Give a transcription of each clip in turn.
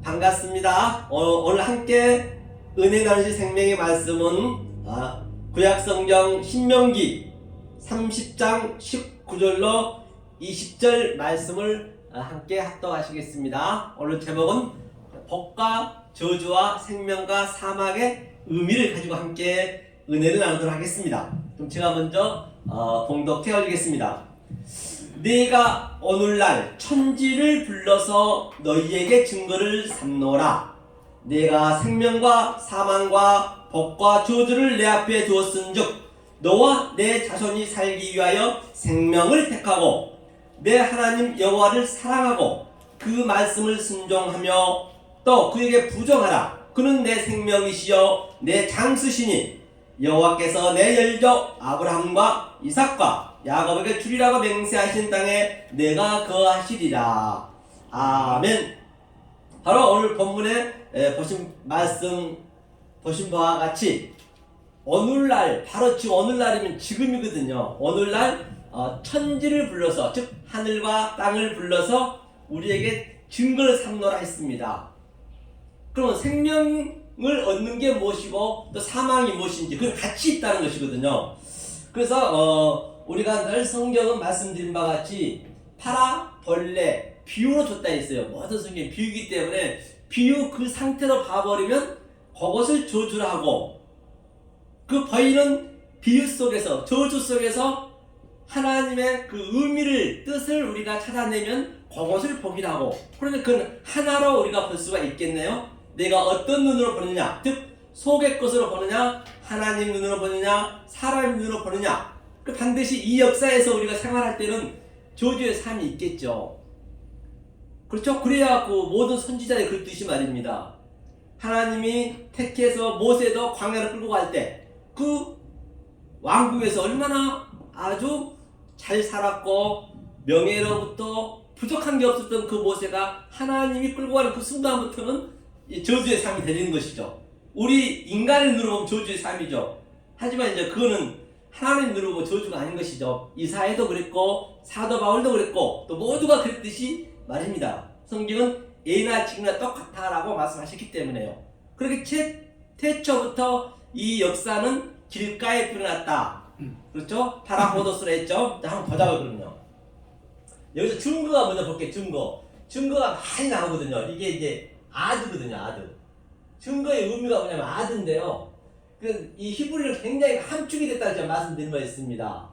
반갑습니다. 오늘 함께 은혜 나누실 생명의 말씀은 구약성경 신명기 30장 19절로 20절 말씀을 함께 합독하시겠습니다. 오늘 제목은 복과 저주와 생명과 사막의 의미를 가지고 함께 은혜를 나누도록 하겠습니다. 그럼 제가 먼저 봉독해 올리겠습니다. 네가 오늘날 천지를 불러서 너희에게 증거를 삼노라. 내가 생명과 사망과 복과 저주를 내 앞에 두었은즉 너와 내 자손이 살기 위하여 생명을 택하고 내 하나님 여호와를 사랑하고 그 말씀을 순종하며 또 그에게 부정하라. 그는 내 생명이시여 내 장수시니 여호와께서 내 열조 아브라함과 이삭과 야곱에게 주리라고 맹세하신 땅에 내가 거하시리라. 아멘. 바로 오늘 본문에 보신 말씀 보신 바와 같이 오늘날, 바로 지금 오늘날이면 지금이거든요. 오늘날 천지를 불러서, 즉 하늘과 땅을 불러서 우리에게 증거를 삼노라 했습니다. 그럼 생명을 얻는 게 무엇이고 또 사망이 무엇인지 그걸 같이 있다는 것이거든요. 그래서 우리가 늘 성경은 말씀드린 바와 같이 파라, 벌레, 비유로 줬다 했어요. 모든 성경이 비유이기 때문에 비유 그 상태로 봐버리면 그것을 저주라 하고, 그 보이는 비유 속에서, 저주 속에서 하나님의 그 의미를, 뜻을 우리가 찾아내면 그것을 복이라 하고, 그런데 그건 하나로 우리가 볼 수가 있겠네요. 내가 어떤 눈으로 보느냐, 즉 속의 것으로 보느냐, 하나님 눈으로 보느냐, 사람 눈으로 보느냐. 반드시 이 역사에서 우리가 생활할 때는 저주의 삶이 있겠죠. 그렇죠? 그래야 그 모든 선지자들이 그랬듯이 말입니다. 하나님이 택해서 모세도 광야를 끌고 갈 때 그 왕궁에서 얼마나 아주 잘 살았고 명예로부터 부족한 게 없었던 그 모세가 하나님이 끌고 가는 그 순간부터는 저주의 삶이 되는 것이죠. 우리 인간의 눈으로 보면 저주의 삶이죠. 하지만 이제 그거는 하나님 누르고 저주가 아닌 것이죠. 이사야도 그랬고 사도 바울도 그랬고 또 모두가 그랬듯이 말입니다. 성경은 A나 G나 똑같다라고 말씀하셨기 때문에요. 그렇게 태초부터 이 역사는 길가에 불어났다. 그렇죠? 파라포도스로 했죠. 자, 한번 보자고요. 그럼요. 여기서 증거가 먼저 볼게요. 증거가 많이 나오거든요. 이게 이제 아드거든요. 아드. 증거의 의미가 뭐냐면 아드인데요. 이 히브리는 굉장히 함축이 됐다고 제가 말씀드린 바 있습니다.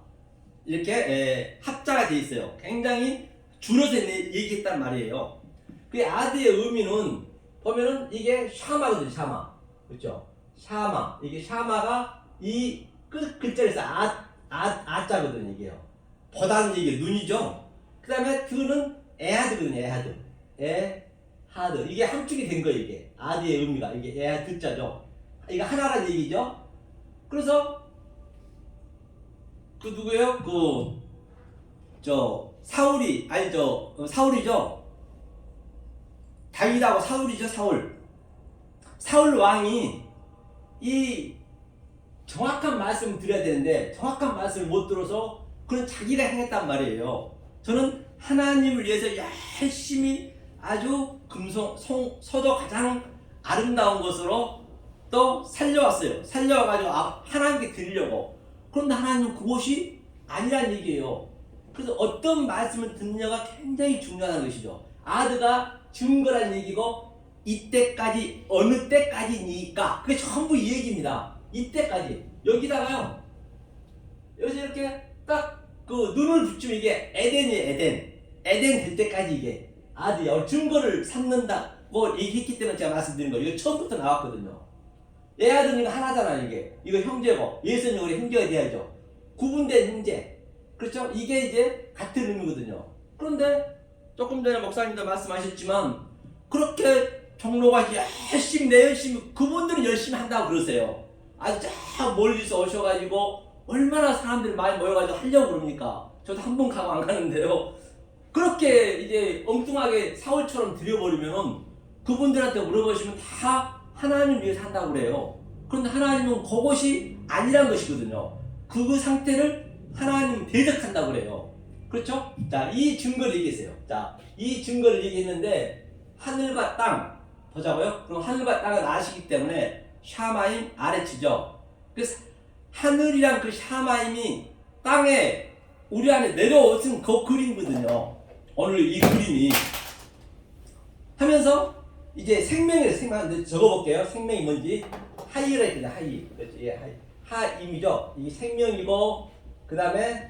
이렇게 합자가 되어 있어요. 굉장히 줄여서 얘기했단 말이에요. 그 아드의 의미는 보면은 이게 샤마거든요. 샤마. 그렇죠? 샤마. 이게 샤마가 이 끝 글자에서 아자거든요. 이게요. 보다는 이게 눈이죠. 그 다음에 드는 에하드거든요. 에하드. 이게 함축이 된 거예요. 이게 아드의 의미가 이게 에하드자죠. 이거 하나라는 얘기죠. 그래서 그 누구예요? 사울이 아니죠. 사울이죠. 다윗하고 사울이죠. 사울 왕이 이 정확한 말씀을 드려야 되는데 정확한 말씀을 못 들어서 그런 자기가 행했단 말이에요. 저는 하나님을 위해서 열심히 아주 서도 가장 아름다운 것으로 또 살려왔어요. 살려와가지고 하나님께 드리려고. 그런데 하나님은 그것이 아니란 얘기예요. 그래서 어떤 말씀을 듣느냐가 굉장히 중요한 것이죠. 아드가 증거란 얘기고 이때까지 어느 때까지니까 그게 전부 이 얘기입니다. 이때까지. 여기다가요. 여기서 이렇게 딱 그 눈을 붙이면 이게 에덴이에요. 에덴 될 때까지 이게 아드야. 증거를 삼는다고 얘기했기 때문에 제가 말씀드린 거예요. 이거 처음부터 나왔거든요. 애 아들은 이거 하나잖아. 이거 형제고 예수는 우리 형제가 돼야죠. 구분된 형제. 그렇죠? 이게 이제 같은 의미거든요. 그런데 조금 전에 목사님도 말씀하셨지만 그렇게 종로가 열심히 그분들은 열심히 한다고 그러세요. 아주 쫙 멀리서 오셔가지고 얼마나 사람들이 많이 모여가지고 하려고 그럽니까? 저도 한 번 가고 안 가는데요. 그렇게 이제 엉뚱하게 사울처럼 드려버리면은 그분들한테 물어보시면 다 하나님 위해서 한다고 그래요. 그런데 하나님은 그것이 아니란 것이거든요. 그 상태를 하나님 대적한다고 그래요. 그렇죠? 자, 이 증거를 얘기했어요. 자, 이 증거를 얘기했는데 하늘과 땅, 보자고요. 그럼 하늘과 땅은 아시기 때문에 샤마임 아레츠죠. 그래서 하늘이란 그 샤마임이 땅에 우리 안에 내려오신 그 그림이거든요. 오늘 이 그림이 하면서 이제 생명 적어볼게요. 생명이 뭔지 하이라 했거든요. 하이. 그렇죠. 예, 하이. 하임이죠. 이게 생명이고 그 다음에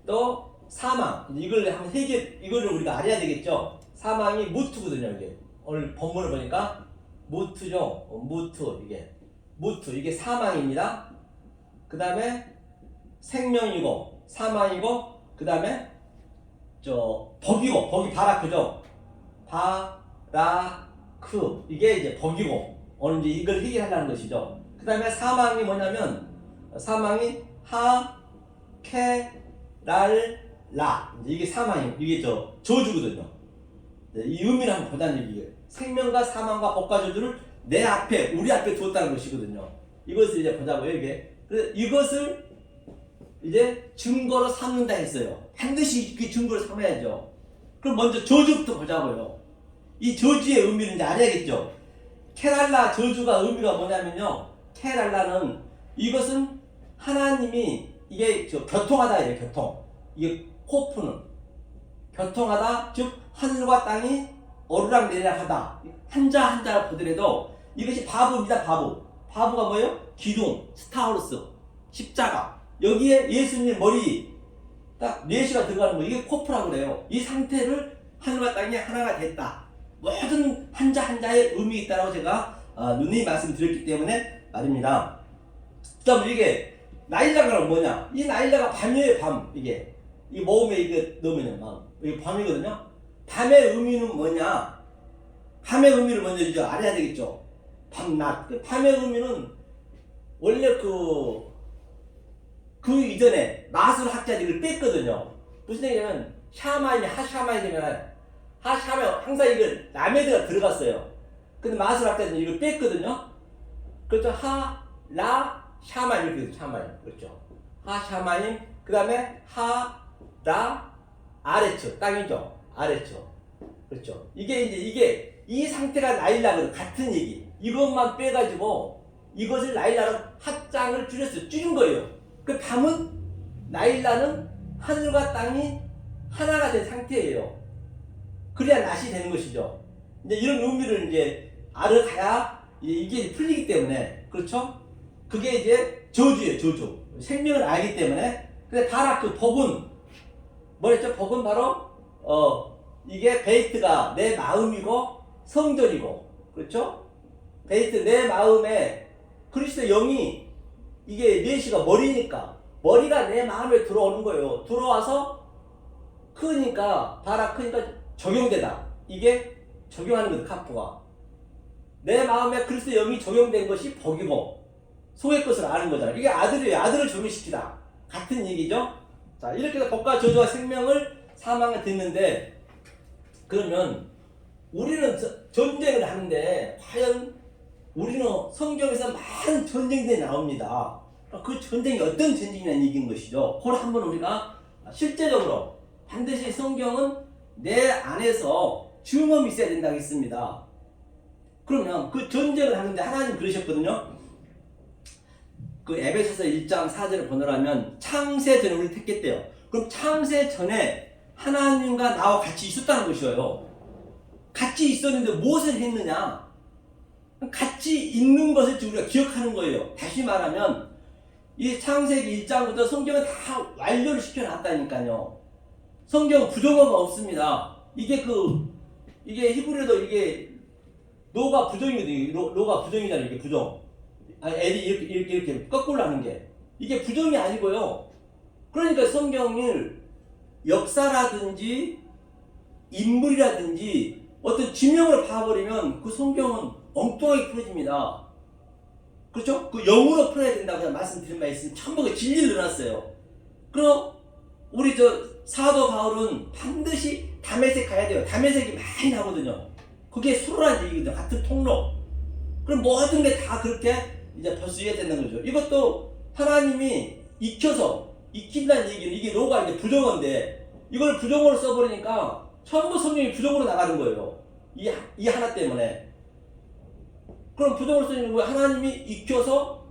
또 사망. 이걸 한번 이거를 우리가 알아야 되겠죠. 사망이 무트거든요. 이게 오늘 본문을 보니까 무트죠. 무트 이게 사망입니다. 그 다음에 생명이고 사망이고 그 다음에 복이 바라크죠. 바라크 이게 이제 복이고 오늘 이제 이걸 해결하려는 것이죠. 그 다음에 사망이 뭐냐면 사망이 하케랄라 이게 사망이 이게 저주거든요. 이 의미를 한번 보자는 얘기예요. 생명과 사망과 복과 저주를 내 앞에 우리 앞에 두었다는 것이거든요. 이것을 이제 보자고요. 이게 그래서 이것을 이제 증거로 삼는다 했어요. 반드시 그 증거를 삼아야죠. 그럼 먼저 저주부터 보자고요. 이 저주의 의미를 이제 알아야겠죠. 케랄라 저주가 의미가 뭐냐면요. 케랄라는 이것은 하나님이 이게 교통하다 이래 교통. 이게 코프는 교통하다 즉 하늘과 땅이 오르락내리락하다. 한자 한자를 보더라도 이것이 바보입니다. 바보가 뭐예요? 기둥, 스타우루스, 십자가. 여기에 예수님 머리 딱 4시가 들어가는 거 이게 코프라고 그래요. 이 상태를 하늘과 땅이 하나가 됐다. 모든 한자 한자에 의미 있다라고 제가 누누이 말씀드렸기 때문에 말입니다. 그다음 이게 나일라가 뭐냐? 이 나일라가 밤이에요. 밤. 이게 이 모음에 이게 넣으면 이게 밤이거든요. 밤의 의미는 뭐냐? 밤의 의미를 먼저 이제 알아야 되겠죠. 밤낮. 밤의 의미는 원래 그 이전에 마술 학자들이 이걸 뺐거든요. 무슨 얘기냐면 하샤마이 되면 하샤마이 항상 이걸 라메드가 들어갔어요. 근데 마술 학자들이 이걸 뺐거든요. 그렇죠. 샤마이 이렇게 돼요. 샤마이 그렇죠. 하샤마이 그 다음에 아레츠 땅이죠. 아레츠 그렇죠. 이게 이 상태가 나일락은 같은 얘기. 이것만 빼가지고 이것을 나일락은 합장을 줄인 거예요. 그 밤은 나일락은 하늘과 땅이 하나가 된 상태예요. 그래야 낮이 되는 것이죠. 이제 이런 의미를 이제 알아가야 이게 풀리기 때문에 그렇죠. 그게 이제 저주예요. 저주. 생명을 알기 때문에. 근데 바라크 복은 뭐랬죠? 복은 바로 이게 베이트가 내 마음이고 성전이고 그렇죠? 베이트 내 마음에 그리스도 영이 이게 4시가 머리가 내 마음에 들어오는 거예요. 들어와서 크니까 크니까 적용되다. 이게 적용하는 거죠. 카프가 내 마음에 그리스도 영이 적용된 것이 복이고 속의 것을 아는 거잖아요. 이게 아들이에요. 아들을 적용시키다. 같은 얘기죠. 자 이렇게 해서 복과 저주와 생명을 사망을 듣는데 그러면 우리는 전쟁을 하는데 과연 우리는 성경에서 많은 전쟁들이 나옵니다. 그 전쟁이 어떤 전쟁이냐는 얘기인 것이죠. 그걸 한번 우리가 실제적으로 반드시 성경은 내 안에서 증언이 있어야 된다고 했습니다. 그러면 그 전쟁을 하는데 하나님 그러셨거든요. 그 에베소서 1장 4절을 보느라면 창세 전에 우리를 택했대요. 그럼 창세 전에 하나님과 나와 같이 있었다는 것이에요. 같이 있었는데 무엇을 했느냐? 같이 있는 것을 우리가 기억하는 거예요. 다시 말하면 이 창세기 1장부터 성경은 다 완료를 시켜놨다니까요. 성경은 부정어가 없습니다. 이게 히브리어도 이게 노가 부정이거든요. 노가 부정이잖아요. 이게 부정. 애들이 이렇게 거꾸로 하는 게 이게 부정이 아니고요. 그러니까 성경을 역사라든지 인물이라든지 어떤 지명을 봐버리면 그 성경은 엉뚱하게 풀어집니다. 그렇죠? 그 영으로 풀어야 된다고 제가 말씀드린 바 있으면 전부 그 진리를 넣어놨어요. 그럼 우리 사도 바울은 반드시 다메섹 가야 돼요. 다메섹이 많이 나거든요. 그게 수로란 얘기거든요. 같은 통로. 그럼 모든 게 다 그렇게 이제 벌써야 되는 거죠. 이것도 하나님이 익힌다는 얘기는 이게 로가 이제 부정어인데 이걸 부정어로 써버리니까 전부 성경이 부정어로 나가는 거예요. 이 하나 때문에. 그럼 부정을 쓰는 왜 하나님이 익혀서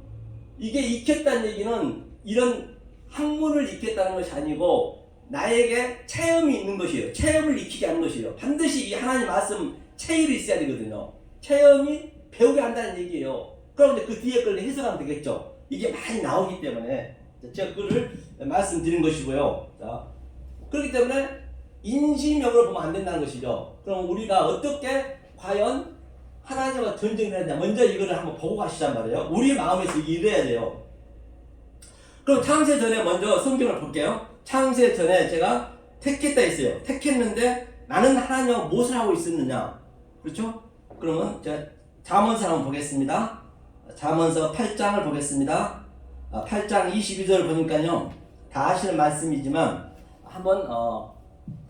이게 익혔다는 얘기는 이런 학문을 익혔다는 것이 아니고 나에게 체험이 있는 것이에요. 체험을 익히게 하는 것이에요. 반드시 이 하나님 말씀 체험이 있어야 되거든요. 체험이 배우게 한다는 얘기예요. 그럼 이제 그 뒤에 걸 해석하면 되겠죠. 이게 많이 나오기 때문에 제가 그를 말씀드린 것이고요. 자, 그렇기 때문에 인지명으로 보면 안 된다는 것이죠. 그럼 우리가 어떻게 과연 하나님과 전쟁을 해야 되냐. 먼저 이거를 한번 보고 가시란 말이에요. 우리 마음에서 이래야 돼요. 그럼 창세 전에 먼저 성경을 볼게요. 창세 전에 제가 택했다 했어요. 택했는데 나는 하나님과 무엇을 하고 있었느냐. 그렇죠? 그러면 제가 잠언서 한번 보겠습니다. 잠언서 8장을 보겠습니다. 8장 22절 보니까요. 다 아시는 말씀이지만 한번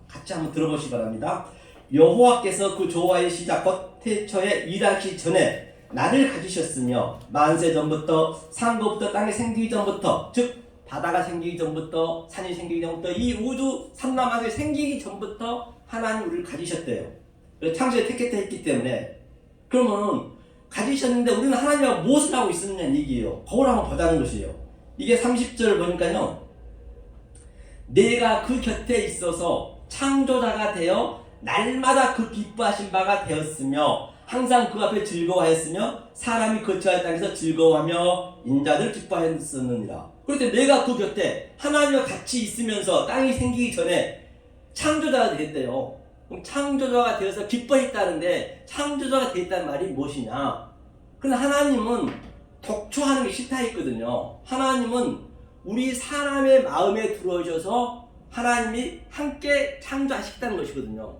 같이 한번 들어보시기 바랍니다. 여호와께서 그 조화의 시작 곧 태초에 일하기 전에 나를 가지셨으며 만세 전부터 상고부터 땅이 생기기 전부터 즉 바다가 생기기 전부터 산이 생기기 전부터 이 우주 삼라만이 생기기 전부터 하나님 우리를 가지셨대요. 창세에 택했다 했기 때문에 그러면 가지셨는데 우리는 하나님과 무엇을 하고 있었느냐는 얘기예요. 그걸 한번 보자는 것이에요. 이게 30절 보니까요. 내가 그 곁에 있어서 창조자가 되어 날마다 그 기뻐하신 바가 되었으며 항상 그 앞에 즐거워하였으며 사람이 거처할 땅에서 즐거워하며 인자들 기뻐하였느니라. 그런데 내가 그 곁에 하나님과 같이 있으면서 땅이 생기기 전에 창조자가 되었대요. 그럼 창조자가 되어서 기뻐했다는데 창조자가 되었다는 말이 무엇이냐? 그런데 하나님은 독초하는 게 싫다 했거든요. 하나님은 우리 사람의 마음에 들어오셔서 하나님이 함께 창조하시겠다는 것이거든요.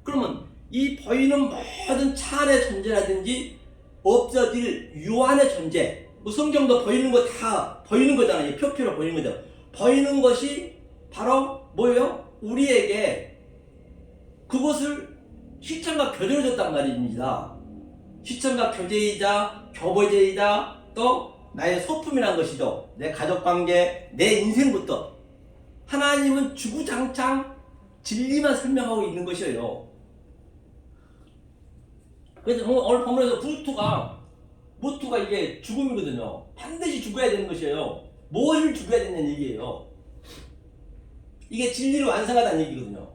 그러면 이 보이는 모든 차안의 존재라든지 없어질 유한의 존재, 뭐 성경도 보이는 거 다 보이는 거잖아요. 표피로 보이는 거죠. 보이는 것이 바로 뭐예요? 우리에게 그것을 시청과 교제를 줬단 말입니다. 시청과 교제이자 교보제이자 또 나의 소품이란 것이죠. 내 가족관계, 내 인생부터 하나님은 주구장창 진리만 설명하고 있는 것이에요. 그래서 오늘 본문에서 무투가 이게 죽음이거든요. 반드시 죽어야 되는 것이에요. 무엇을 죽어야 되는 얘기예요. 이게 진리를 완성하다는 얘기거든요.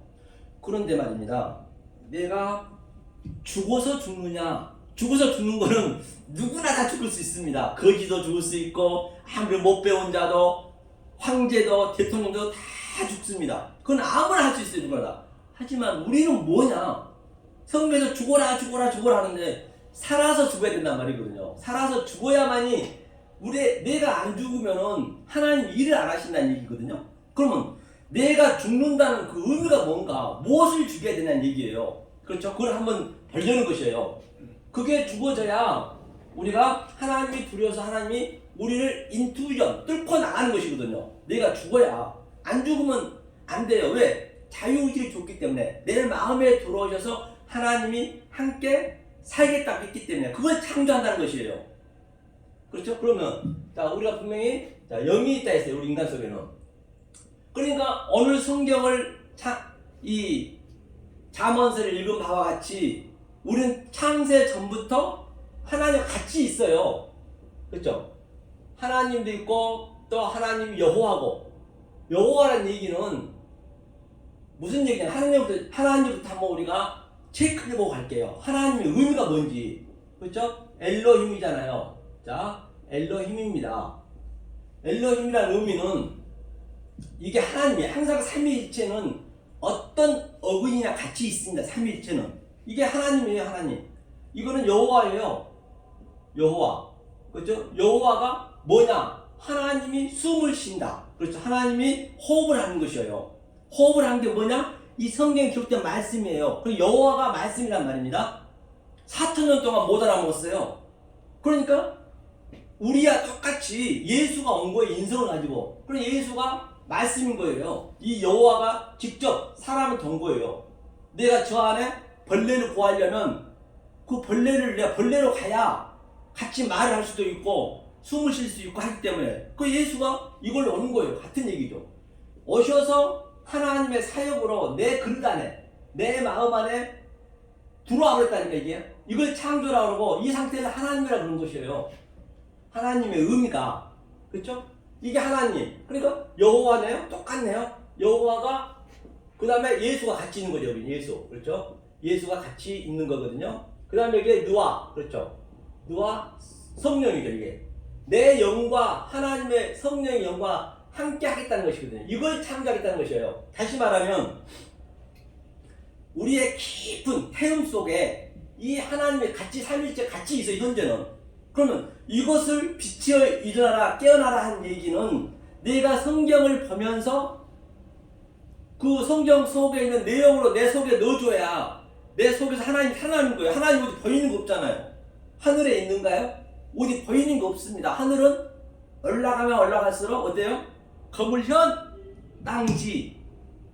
그런데 말입니다. 내가 죽어서 죽느냐? 죽어서 죽는 거는 누구나 다 죽을 수 있습니다. 거지도 죽을 수 있고 아무리 못 배운 자도 황제도 대통령도 다 죽습니다. 그건 아무나 할 수 있어요. 누구나. 하지만 우리는 뭐냐? 성경에서 죽어라 하는데 살아서 죽어야 된단 말이거든요. 살아서 죽어야만이 내가 안 죽으면은 하나님 일을 안 하신다는 얘기거든요. 그러면 내가 죽는다는 그 의미가 뭔가, 무엇을 죽여야 되냐는 얘기예요. 그렇죠? 그걸 한번 보려는 것이에요. 그게 죽어져야 우리가 하나님이 두려워서 하나님이 우리를 인투전 뚫고 나가는 것이거든요. 내가 죽어야. 안 죽으면 안 돼요. 왜? 자유의지를 줬기 때문에 내 마음에 들어오셔서 하나님이 함께 살겠다고 했기 때문에 그걸 창조한다는 것이에요. 그렇죠? 그러면 자 우리가 분명히 영이 있다 했어요. 우리 인간 속에는. 그러니까 오늘 성경을 이 잠언서를 읽은 바와 같이 우리는 창세 전부터 하나님과 같이 있어요. 그렇죠? 하나님도 있고 또 하나님 여호와고, 여호와라는 얘기는 무슨 얘기냐? 하나님부터 한번 우리가 체크해보고 갈게요. 하나님의 의미가 뭔지. 그렇죠? 엘로힘이잖아요. 자, 엘로힘입니다. 엘로힘이라는 의미는 이게 하나님이 항상 삼위일체는 어떤 어근이나 같이 있습니다. 삼위일체는 이게 하나님이에요. 하나님. 이거는 여호와예요. 여호와. 그렇죠? 여호와가 뭐냐? 하나님이 숨을 쉰다. 그렇죠? 하나님이 호흡을 하는 것이에요. 호흡을 하는 게 뭐냐? 이 성경에 기록된 말씀이에요. 그 여호와가 말씀이란 말입니다. 4,000년 동안 못 알아먹었어요. 그러니까 우리와 똑같이 예수가 온 거예요. 인성을 가지고. 그럼 예수가 말씀인 거예요. 이 여호와가 직접 사람을 돈 거예요. 내가 저 안에 벌레를 구하려면 그 벌레를 내가 벌레로 가야 같이 말을 할 수도 있고 숨을 쉴 수 있고 하기 때문에 그 예수가 이걸로 오는 거예요. 같은 얘기죠. 오셔서 하나님의 사역으로 내 그릇 안에, 내 마음 안에 들어와 버렸다니까 이게. 이걸 창조라고 그러고 이 상태에서 하나님이라고 그러는 것이에요. 하나님의 의미가. 그렇죠? 이게 하나님. 그러니까 여호와네요. 똑같네요. 여호와가 그 다음에 예수가 같이 있는 거죠. 여기 예수. 그렇죠? 예수가 같이 있는 거거든요. 그 다음에 이게 느와. 그렇죠? 느와 성령이죠. 이게. 내 영과 하나님의 성령의 영과 함께 하겠다는 것이거든요. 이걸 창조하겠다는 것이에요. 다시 말하면 우리의 깊은 태움 속에 이 하나님의 같이 삼일째 같이 있어요. 현재는. 그러면 이것을 빛이여 일어나라 깨어나라 한 얘기는 내가 성경을 보면서 그 성경 속에 있는 내용으로 내 속에 넣어줘야 내 속에서 하나님이 살아나는 거예요. 하나님 어디 보이는 거 없잖아요. 하늘에 있는가요? 어디 보이는 거 없습니다. 하늘은 올라가면 올라갈수록 어때요? 거물현 땅지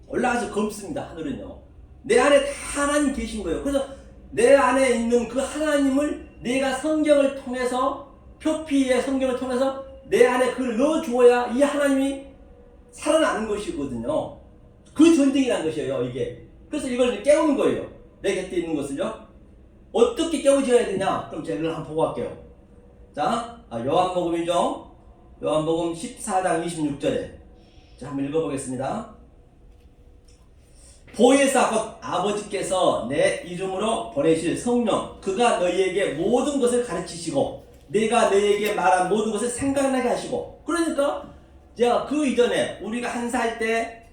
올라가서 검습니다. 하늘은요. 내 안에 다 하나님 계신 거예요. 그래서 내 안에 있는 그 하나님을 내가 성경을 통해서 표피의 성경을 통해서 내 안에 그걸 넣어줘야 이 하나님이 살아나는 것이거든요. 그 전쟁이라는 것이에요. 이게. 그래서 이걸 깨우는 거예요. 내 곁에 있는 것을요. 어떻게 깨워줘야 되냐? 그럼 제가 이걸 한번 보고 갈게요. 자, 요한복음이죠. 요한복음 14장 26절에 자, 한번 읽어보겠습니다. 보혜사 곧 아버지께서 내 이름으로 보내실 성령 그가 너희에게 모든 것을 가르치시고 내가 너희에게 말한 모든 것을 생각나게 하시고. 그러니까 제가 그 이전에 우리가 1살 때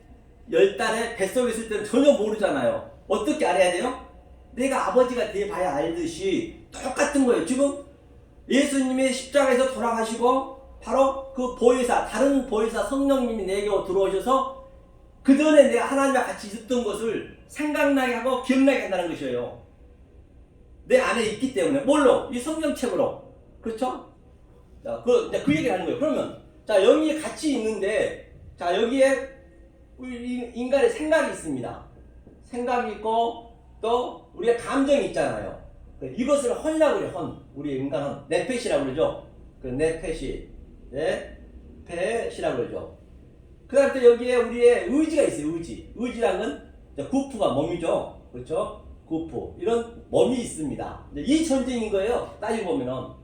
10달에 뱃속에 있을 때는 전혀 모르잖아요. 어떻게 알아야 돼요? 내가 아버지가 돼봐야 알듯이 똑같은 거예요. 지금 예수님이 십자가에서 돌아가시고 바로 그 보혜사 다른 보혜사 성령님이 내게 들어오셔서 그 전에 내가 하나님과 같이 있었던 것을 생각나게 하고 기억나게 한다는 것이에요. 내 안에 있기 때문에. 뭘로? 이 성경책으로. 그렇죠? 자, 그 얘기를 하는 거예요. 그러면 자, 여기에 같이 있는데 자, 여기에 인간의 생각이 있습니다. 생각이 있고 또 우리의 감정이 있잖아요. 이것을 헌이라고 그래요. 헌. 우리 인간은 네펫이라고 그러죠. 그 네펫이 네펫이라고 그러죠. 그 다음에 또 여기에 우리의 의지가 있어요. 의지라는 건 구프가 몸이죠. 그렇죠? 구프. 이런 몸이 있습니다. 이 전쟁인 거예요. 따지고 보면은.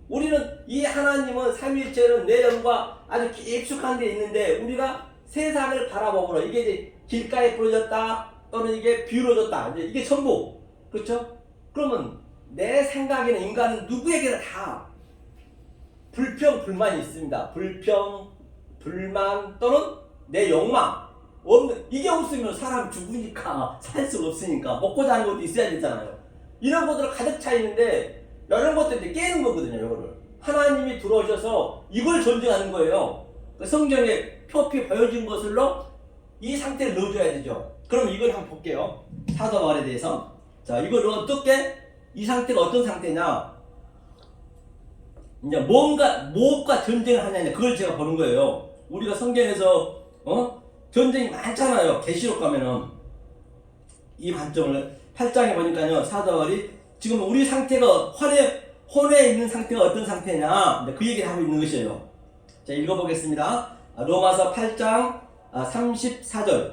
우리는 이 하나님은 삼위일체는 내 영과 아주 깊숙한 데 있는데 우리가 세상을 바라보므로 이게 이제 길가에 부러졌다 또는 이게 비우러졌다. 이제 이게 전부. 그렇죠? 그러면 내 생각에는 인간은 누구에게나 다 불평, 불만이 있습니다. 불평, 불만 또는 내 욕망 없는 이게 없으면 사람 죽으니까 살 수가 없으니까 먹고자 하는 것도 있어야 되잖아요. 이런 것들은 가득 차 있는데 이런 것들 이제 깨는 거거든요. 이거를 하나님이 들어오셔서 이걸 전쟁하는 거예요. 성경에 표피 보여진 것으로 이 상태를 넣어줘야 되죠. 그럼 이걸 한번 볼게요. 사도 바울에 대해서. 자, 이걸 어떻게 이 상태가 어떤 상태냐? 이제 무엇과 전쟁을 하냐냐 그걸 제가 보는 거예요. 우리가 성경에서 전쟁이 많잖아요. 계시록 가면은 이 관점을 8장에 보니까요. 사도 바울이 지금 우리 상태가 혼에 있는 상태가 어떤 상태냐 그 얘기를 하고 있는 것이에요. 자, 읽어보겠습니다. 로마서 8장 34절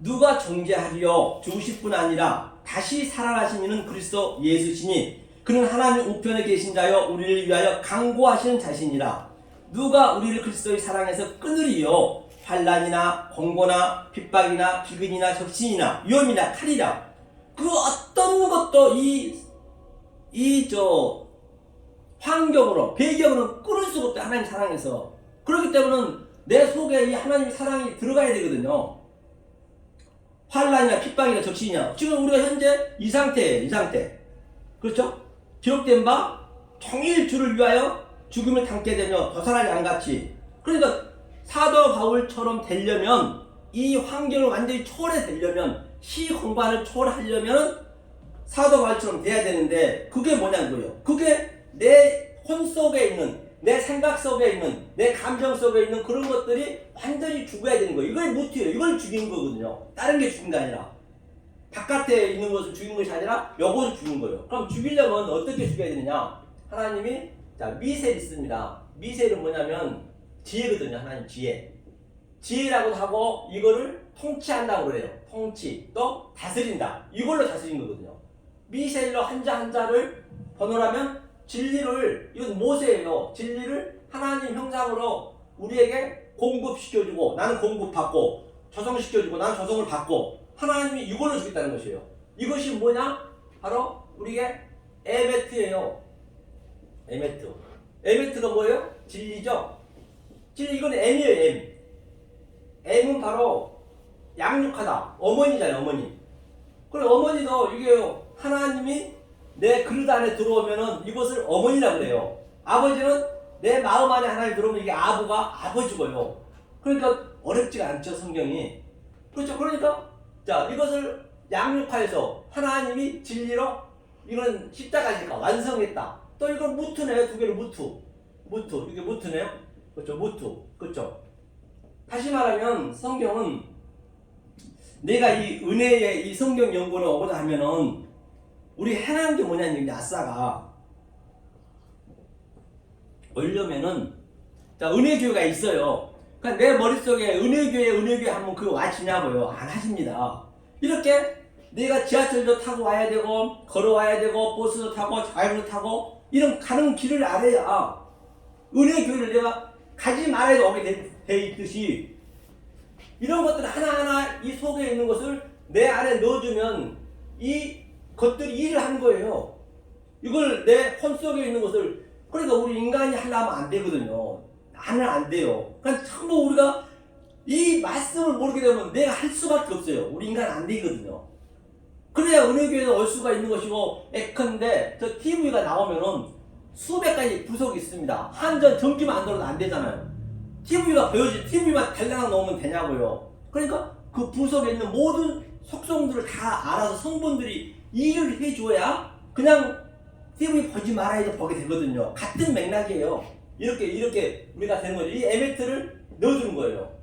누가 정죄하리요? 죽으실 뿐 아니라 다시 살아나신 이는 그리스도 예수시니 그는 하나님 우편에 계신 자여 우리를 위하여 강구하시는 자신이라. 누가 우리를 그리스도의 사랑에서 끊으리요? 환난이나 공고나 핍박이나 비근이나 적신이나 위험이나 칼이라. 그 어떤 것도 환경으로 배경으로 끊을 수가 없다. 하나님 사랑에서. 그렇기 때문에 내 속에 이 하나님 사랑이 들어가야 되거든요. 환난이나 핍박이나 적신이나 지금 우리가 현재 이 상태예요. 이 상태. 그렇죠? 기록된 바 통일 주를 위하여 죽음을 당게 되며 도살할 양같이. 그러니까 사도 바울처럼 되려면 이 환경을 완전히 초월해되려면 시공간을 초월하려면 사도 바울처럼 돼야 되는데 그게 뭐냐는 거예요. 그게 내 혼 속에 있는 내 생각 속에 있는 내 감정 속에 있는 그런 것들이 완전히 죽어야 되는 거예요. 이걸 못해요. 이걸 죽이는 거거든요. 다른 게 죽인 게 아니라 바깥에 있는 것을 죽이는 것이 아니라 요것을 죽이는 거예요. 그럼 죽이려면 어떻게 죽여야 되느냐? 하나님이 자 미셀이 있습니다. 미셀은 뭐냐면 지혜거든요. 하나님 지혜라고도 하고 이거를 통치한다고 그래요. 통치 또 다스린다. 이걸로 다스린 거거든요. 미셀러 한자 한자를 번호라면 진리를, 이건 모세예요. 진리를 하나님 형상으로 우리에게 공급시켜주고, 나는 공급받고, 조성시켜주고, 나는 조성을 받고, 하나님이 이걸로 주겠다는 것이에요. 이것이 뭐냐? 바로 우리의 에메트예요. 에메트. 에메트가 뭐예요? 진리죠. 진리, 이건 M이에요. M. M은 바로 양육하다. 어머니잖아요. 어머니. 그리고 어머니도 이게 하나님이 내 그릇 안에 들어오면은 이것을 어머니라고 그래요. 아버지는 내 마음 안에 하나님 들어오면 이게 아부가 아버지고요. 그러니까 어렵지가 않죠. 성경이. 그렇죠. 그러니까 자, 이것을 양육하여서 하나님이 진리로, 이건 십자가니까 완성했다. 또 이건 무트네요. 두 개를 무트. 이게 무트네요. 그렇죠. 무트. 그렇죠. 다시 말하면 성경은, 내가 이 은혜의 이 성경 연구를 오고자 하면은 우리 해야 하는 게 뭐냐면, 아싸가 원려면은, 자, 은혜교회가 있어요. 그러니까 내 머릿속에 은혜교회 하면 그거 와지냐고요? 안 하십니다. 이렇게 내가 지하철도 타고 와야 되고, 걸어와야 되고, 버스도 타고, 자전거 타고, 이런 가는 길을 알아야 은혜교회를 내가 가지 말아야 오게 돼 있듯이, 이런 것들 하나하나 이 속에 있는 것을 내 안에 넣어주면 이 것들이 일을 하는 거예요. 이걸 내 혼 속에 있는 것을, 그러니까 우리 인간이 하려면 안 되거든요. 나는 안 돼요. 그러니까 전부 우리가 이 말씀을 모르게 되면 내가 할 수밖에 없어요. 우리 인간은 안 되거든요. 그래야 은혜교회는 올 수가 있는 것이고, 예컨대 저 TV가 나오면은 수백 가지 부속이 있습니다. 한전 전기만 안 들어도 안 되잖아요. TV가 보여지, TV만 달랑 넣으면 되냐고요. 그러니까 그 부속에 있는 모든 속성들을 다 알아서 성분들이 일을 해줘야 그냥 TV 보지 말아야 보게 되거든요. 같은 맥락이에요. 이렇게 우리가 되는 거죠. 이 에메트를 넣어주는 거예요.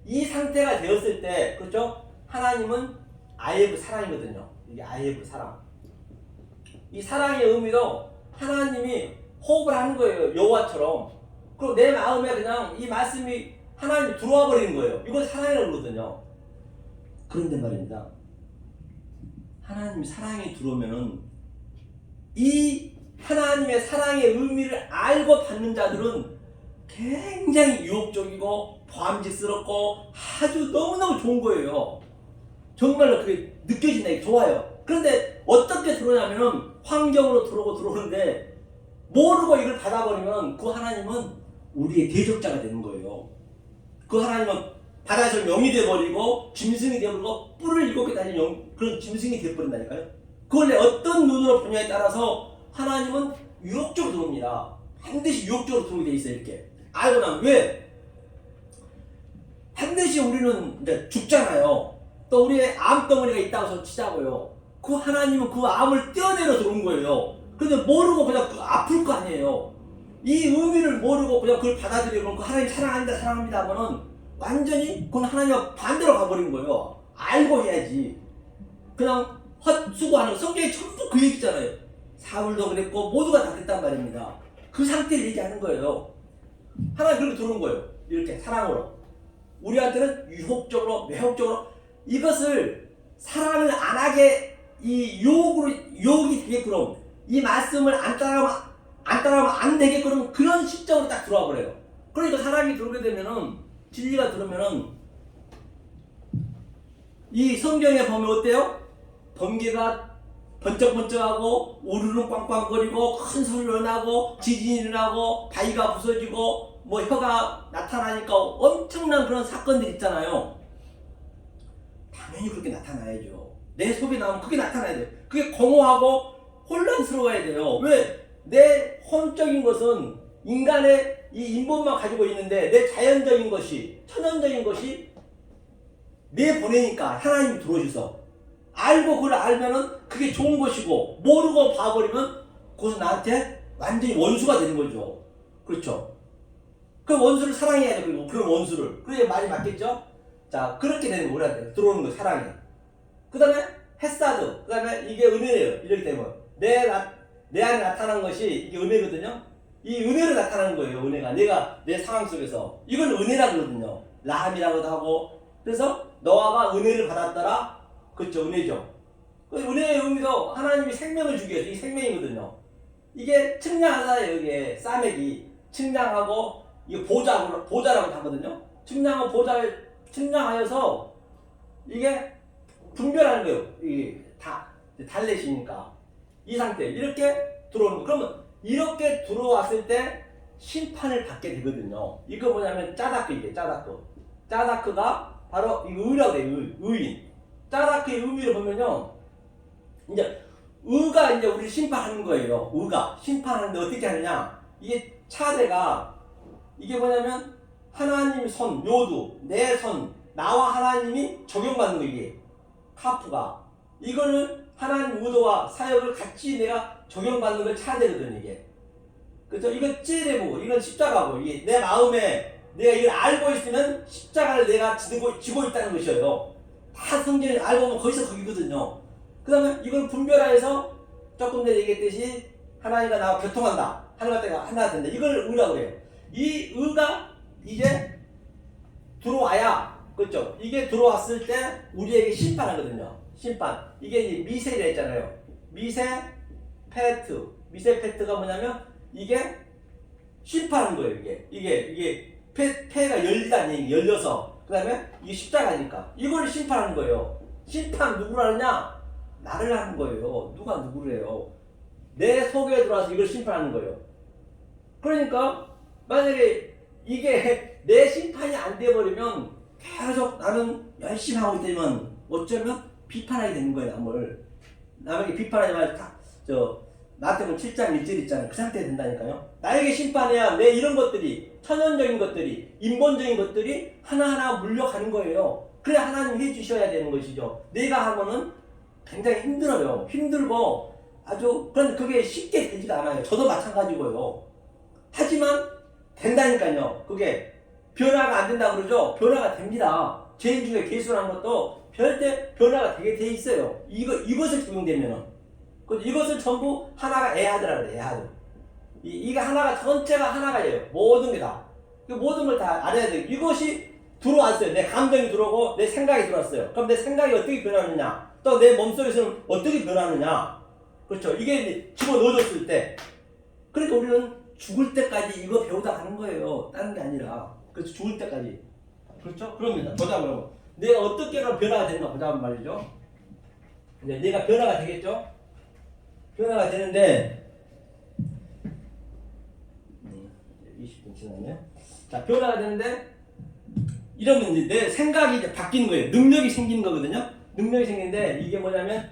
이 상태가 되었을 때, 그렇죠? 하나님은 아예브 사랑이거든요. 이게 아예브 사랑. 이 사랑의 의미도 하나님이 호흡을 하는 거예요. 여호와처럼. 그리고 내 마음에 그냥 이 말씀이 하나님이 들어와 버리는 거예요. 이걸 사랑이라고 그러거든요. 그런데 말입니다. 하나님이 사랑이 들어오면은 이 하나님의 사랑의 의미를 알고 받는 자들은 굉장히 유혹적이고 보암직스럽고 아주 너무너무 좋은 거예요. 정말로 그게 느껴진다. 좋아요. 그런데 어떻게 들어오냐면은 환경으로 들어오는데 모르고 이걸 받아버리면 그 하나님은 우리의 대적자가 되는 거예요. 그 하나님은 바다에서 영이 되어버리고 짐승이 되어버리고 뿔을 7개 달린 그런 짐승이 되어버린다니까요. 그걸 내 어떤 눈으로 보냐에 따라서 하나님은 유혹적으로 들어옵니다. 반드시 유혹적으로 들어오게 돼 있어요. 이렇게 알고 나면 왜? 반드시 우리는 이제 죽잖아요. 또 우리의 암덩어리가 있다고 치자고요. 그 하나님은 그 암을 떼어내려 들어온 거예요. 근데 모르고 그냥 아플 거 아니에요. 이 의미를 모르고 그냥 그걸 받아들이고 그 하나님 사랑합니다 하면은 완전히 그건 하나님과 반대로 가버린 거예요. 알고 해야지. 그냥 헛수고하는 거. 성경에 전부 그 얘기잖아요. 사울도 그랬고 모두가 다 그랬단 말입니다. 그 상태를 얘기하는 거예요. 하나님 그렇게 들어온 거예요. 이렇게 사랑으로. 우리한테는 유혹적으로, 매혹적으로 이것을 사랑을 안 하게 이 유혹이 되게끔 이 말씀을 안 따라가면 안 되게끔 그런 시점으로 딱 들어와 버려요. 그러니까 사람이 들어오게 되면은, 진리가 들어오면은 이 성경에 보면 어때요? 번개가 번쩍번쩍하고 우르르 꽝꽝거리고 큰 소리가 나고 지진이 일어나고 바위가 부서지고 뭐 혀가 나타나니까 엄청난 그런 사건들이 있잖아요. 당연히 그렇게 나타나야죠. 내 속에 나오면 그게 나타나야 돼요. 그게 공허하고 혼란스러워야 돼요. 왜? 내 혼적인 것은 인간의 이 인본만 가지고 있는데 내 자연적인 것이, 천연적인 것이 내보내니까 하나님이 들어오셔서 알고 그걸 알면은 그게 좋은 것이고, 모르고 봐버리면 그것은 나한테 완전히 원수가 되는 거죠. 그렇죠? 그 원수를 사랑해야 돼. 그리고 그런 원수를. 그래야 말이 맞겠죠? 자, 그렇게 되는 거 우리한테 들어오는 거 사랑해. 그 다음에 햇사드. 그 다음에 이게 은혜예요. 이렇게 되면 내 안에 나타난 것이 이게 은혜거든요. 이 은혜로 나타나는 거예요. 은혜가 내가 내 상황 속에서 이건 은혜라 그러거든요. 라함이라고도 하고. 그래서 노아가 은혜를 받았더라. 그렇죠, 은혜죠. 그 은혜의 의미도 하나님이 생명을 주기 위해서 이 생명이거든요. 이게 측량하잖아요. 이게 싸매기 측량하고 이게 보자라고 하거든요. 측량하고 보자를 측량하여서 이게 분별하는 거예요. 이게 다 달래시니까 이 상태 이렇게 들어오는 거. 그러면 이렇게 들어왔을 때 심판을 받게 되거든요. 이거 뭐냐면 짜다크 이게 짜다크. 짜다크가 바로 이 의라고 해요. 의인. 짜다크의 의미를 보면요. 이제 의가 이제 우리 심판하는 거예요. 의가 심판하는데 어떻게 하느냐? 이게 차대가 이게 뭐냐면 하나님 손, 요두, 내 손, 나와 하나님이 적용받는 거 이게 카프가 이거는 하나님 의도와 사역을 같이 내가 적용받는 걸 차대거든 이게. 그죠? 이건 찌레고 이건 십자가고 이게 내 마음에 내가 이걸 알고 있으면 십자가를 내가 지고 있다는 것이에요. 다 성경을 알고 보면 거기서 거기거든요. 그 다음에 이걸 분별하여서 조금 전에 얘기했듯이 하나님과 나와 교통한다. 하나님과 하나가 된다. 이걸 의라고 해요. 이 의가 이제 들어와야, 그렇죠? 이게 들어왔을 때 우리에게 심판하거든요. 심판. 이게 이제 미세라 했잖아요. 미세 페트가 뭐냐면 이게 심판하는 거예요. 이게 폐가 열리다니 열려서 그 다음에 이게 십자가니까 이걸 심판하는 거예요. 심판 누구를 하느냐? 나를 하는 거예요. 누가 누구를 해요? 내 속에 들어와서 이걸 심판하는 거예요. 그러니까 만약에 이게 내 심판이 안 돼버리면 계속 나는 열심히 하고 있다면 어쩌면 비판하게 되는 거예요. 남에게 비판하지 말고 마태복음 7장 1절 있잖아요. 그 상태에 된다니까요. 나에게 심판해야 내 이런 것들이 천연적인 것들이 인본적인 것들이 하나하나 물려가는 거예요. 그래 하나님 해주셔야 되는 것이죠. 내가 하면은 굉장히 힘들어요. 힘들고 아주 그런데 그게 쉽게 되지가 않아요. 저도 마찬가지고요. 하지만 된다니까요. 그게 변화가 안 된다고 그러죠. 변화가 됩니다. 죄인 중에 개수라는 것도 별대 변화가 되게 돼 있어요. 이것을 적용되면은 이것을 전부 하나가 에하드라고 그래요. 에하드. 이게 하나가 전체가 하나가예요. 모든 게 다. 모든 걸 다 알아야 돼요. 이것이 들어왔어요. 내 감정이 들어오고 내 생각이 들어왔어요. 그럼 내 생각이 어떻게 변하느냐? 또 내 몸속에서는 어떻게 변하느냐? 그렇죠. 이게 집어넣어줬을 때. 그러니까 우리는 죽을 때까지 이거 배우다 가는 거예요. 다른 게 아니라. 그래서 죽을 때까지. 그렇죠? 그럽니다. 보자 그러면. 내가 어떻게 변화가 되는가 보자는 말이죠. 이제 내가 변화가 되겠죠? 변화가 되는데 20분 지났네요. 자, 변화가 되는데 이러면 이제 내 생각이 이제 바뀌는 거예요. 능력이 생기는 거거든요. 능력이 생기는데 이게 뭐냐면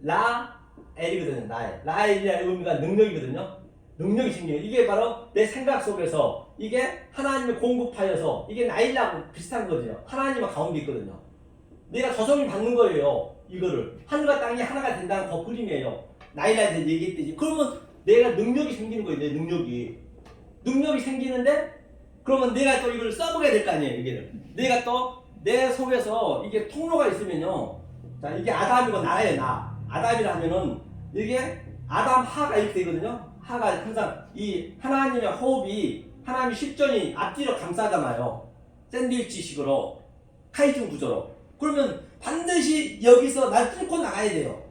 라엘이거든요. 라엘이라는 의미가 능력이거든요. 능력이 생겨요. 이게 바로 내 생각 속에서 이게 하나님의 공급하여서 이게 나일라고 비슷한 거거든요. 하나님과 가운데 있거든요. 내가 저성을 받는 거예요. 이거를 하늘과 땅이 하나가 된다는 그 그림이에요. 나일라에 대해서 얘기했듯이. 그러면 내가 능력이 생기는 거예요. 내 능력이 생기는데 그러면 내가 또 이걸 써보게 될 거 아니에요. 이게 내가 또 내 속에서 이게 통로가 있으면요. 자, 이게 아담이고 나예요. 나 아담이라 하면은 이게 아담 하가 이렇게 되거든요. 하가 항상 이 하나님의 호흡이 하나님의 실전이 앞뒤로 감싸잖아요. 샌드위치식으로 카이준 구조로. 그러면 반드시 여기서 날 뚫고 나가야 돼요.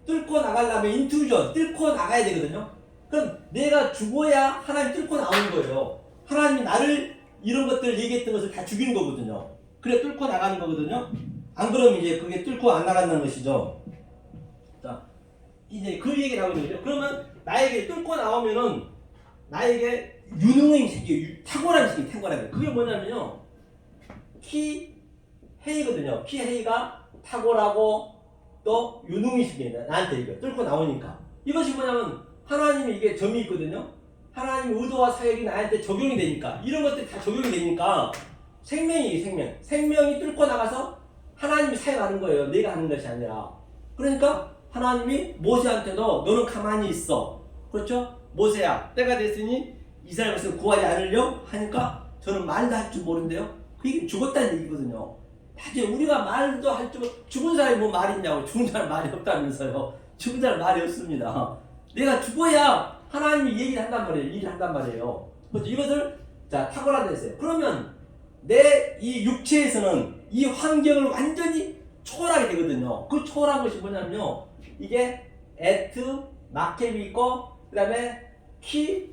뚫고 나가려면 인투전 뚫고 나가야 되거든요. 그럼 내가 죽어야 하나님 뚫고 나오는 거예요. 하나님이 나를 이런 것들 얘기했던 것을 다 죽이는 거거든요. 그래 뚫고 나가는 거거든요. 안 그러면 이제 그게 뚫고 안 나간다는 것이죠. 자, 이제 그 얘기를 하고 있는 거죠. 그러면 나에게 뚫고 나오면은 나에게 유능이 생겨요. 탁월함이 생겨요. 탁월함이. 그게 뭐냐면요. 헤이거든요. 헤이가 탁월하고 또 유능이 생긴다. 나한테 이거 뚫고 나오니까. 이것이 뭐냐면 하나님이 이게 점이 있거든요. 하나님 의도와 사역이 나한테 적용이 되니까 이런 것들이 다 적용이 되니까 생명이 뚫고 나가서 하나님이 사역하는 거예요. 내가 하는 것이 아니라. 그러니까 하나님이 모세한테도 너는 가만히 있어. 그렇죠? 모세야 때가 됐으니 이스라엘 백성을 구하지 않으려 하니까 저는 말도 할 줄 모른대요. 그게 죽었다는 얘기거든요. 사실 우리가 말도 할 줄 죽은 사람이 뭐 말이 있냐고. 죽은 사람 말이 없다면서요. 죽은 사람 말이 없습니다. 내가 죽어야 하나님이 얘기를 한단 말이에요. 일을 한단 말이에요. 그래서 이것을 자 탁월하다 했어요. 그러면 내 이 육체에서는 이 환경을 완전히 초월하게 되거든요. 그 초월한 것이 뭐냐면요. 이게 at, 마켓이 있고, 그 다음에 키,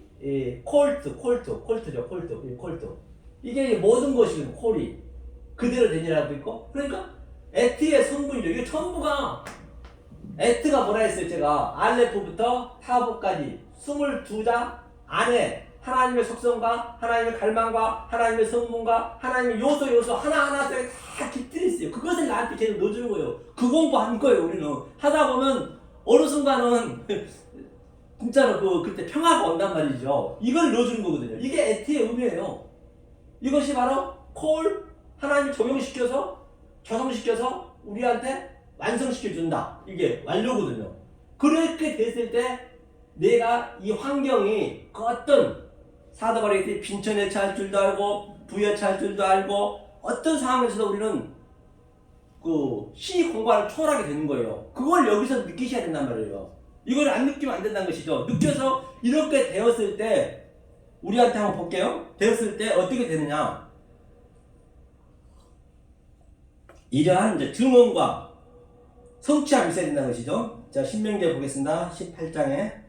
콜트죠. 콜트. 이게 모든 것이 콜이 그대로 되니라고 있고, 그러니까 at의 성분이죠. 이게 전부가 at가 뭐라 했어요? 제가 알레프부터 타브까지 22장 안에 하나님의 속성과 하나님의 갈망과 하나님의 성분과 하나님의 요소 하나하나 다 깃들이 있어요. 그것을 나한테 계속 넣어주는 거예요. 그 공부하는 거예요. 우리는 하다 보면 어느 순간은 진짜로 그때 평화가 온단 말이죠. 이걸 넣어주는 거거든요. 이게 에티의 의미예요. 이것이 바로 콜 하나님이 적용시켜서 조성시켜서 우리한테 완성시켜준다. 이게 완료거든요. 그렇게 됐을 때 내가 이 환경이 그 어떤 사도가 이렇게 빈천에 처할 줄도 알고 부에 처할 줄도 알고 어떤 상황에서도 우리는 그 시 공간을 초월하게 되는 거예요. 그걸 여기서 느끼셔야 된단 말이에요. 이걸 안 느끼면 안 된다는 것이죠. 느껴서 이렇게 되었을 때 우리한테 한번 볼게요. 되었을 때 어떻게 되느냐. 이러한 이제 증언과 성취함이 있어야 된다는 것이죠. 자, 신명기에 보겠습니다. 18장에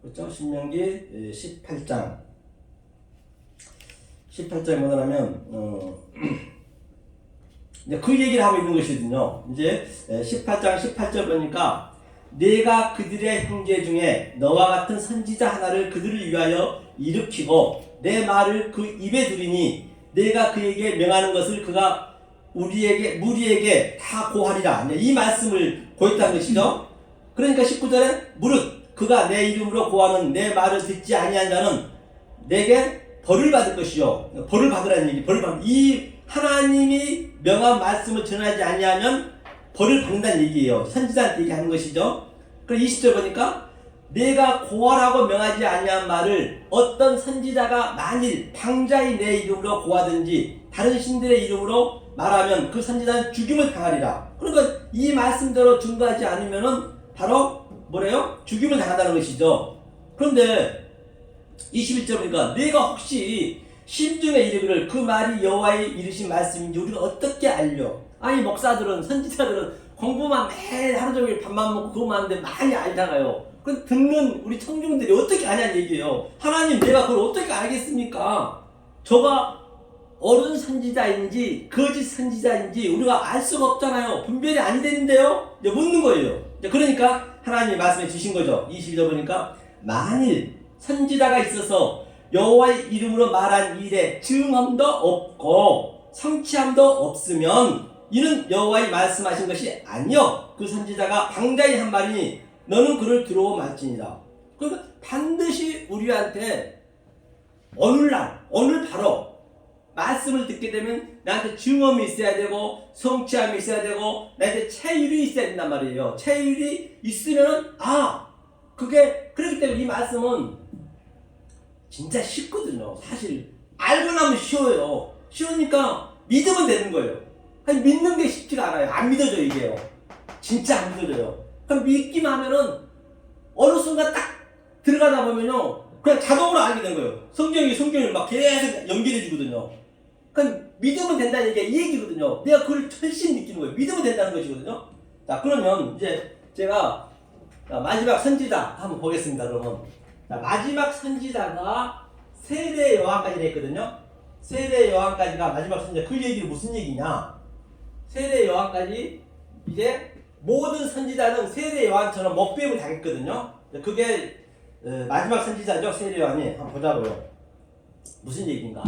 그렇죠? 신명기 18장 18장에 뭐냐면 이제 그 얘기를 하고 있는 것이거든요. 이제 18장 18절 보니까 내가 그들의 형제 중에 너와 같은 선지자 하나를 그들을 위하여 일으키고 내 말을 그 입에 두리니 내가 그에게 명하는 것을 그가 무리에게 다 고하리라. 이 말씀을 고했다는 것이죠. 그러니까 19절에 무릇 그가 내 이름으로 고하는 내 말을 듣지 아니한 자는 내게 벌을 받을 것이요. 벌을 받으라는 얘기. 이 하나님이 명한 말씀을 전하지 아니하면 벌을 받는다는 얘기예요. 선지자한테 얘기하는 것이죠. 그리고 20절 보니까 내가 고하라고 명하지 아니한 말을 어떤 선지자가 만일 방자히 내 이름으로 고하든지 다른 신들의 이름으로 말하면 그 선지자는 죽임을 당하리라. 그러니까 이 말씀대로 준거하지 않으면은 바로 뭐래요? 죽임을 당한다는 것이죠. 그런데 21절 보니까 내가 혹시 심중에 이르기를 그 말이 여호와의 이르신 말씀인지 우리가 어떻게 알려? 아니 목사들은 선지자들은 공부만 매일 하루 종일 밥만 먹고 그것만 하는데 많이 알잖아요. 그 듣는 우리 청중들이 어떻게 아냐는 얘기예요. 하나님 내가 그걸 어떻게 알겠습니까? 저가 옳은 선지자인지 거짓 선지자인지 우리가 알 수가 없잖아요. 분별이 안 되는데요. 이제 묻는 거예요. 그러니까 하나님이 말씀해 주신 거죠. 22절 보니까 만일 선지자가 있어서 여호와의 이름으로 말한 일에 증언도 없고 성취함도 없으면 이는 여호와의 말씀하신 것이 아니요 그 선지자가 방자히 한 말이니 너는 그를 들어 말지니라. 그러니까 반드시 우리한테 오늘 바로 말씀을 듣게 되면 나한테 증언이 있어야 되고 성취함이 있어야 되고 나한테 체율이 있어야 된단 말이에요. 체율이 있으면은 그게 그렇기 때문에 이 말씀은 진짜 쉽거든요. 사실 알고 나면 쉬워요. 쉬우니까 믿으면 되는 거예요. 아니 믿는 게 쉽지가 않아요. 안 믿어져 이게요. 진짜 안 믿어져요. 그럼 믿기만 하면은 어느 순간 딱 들어가다 보면요 그냥 자동으로 알게 된 거예요. 성경을 막 계속 연결해 주거든요. 그럼 믿으면 된다는 얘기가 이 얘기거든요. 내가 그걸 훨씬 느끼는 거예요. 믿으면 된다는 것이거든요. 자 그러면 이제 제가 마지막 선지자 한번 보겠습니다. 그러면 자, 마지막 선지자가 세례 요한까지 했거든요. 세례 요한까지가 마지막 선지자. 그 얘기는 무슨 얘기냐? 세례 요한까지 이제 모든 선지자는 세례 요한처럼 먹뱀을 당했거든요. 그게 마지막 선지자죠. 세례 요한이. 한번 보자고요. 무슨 얘기인가?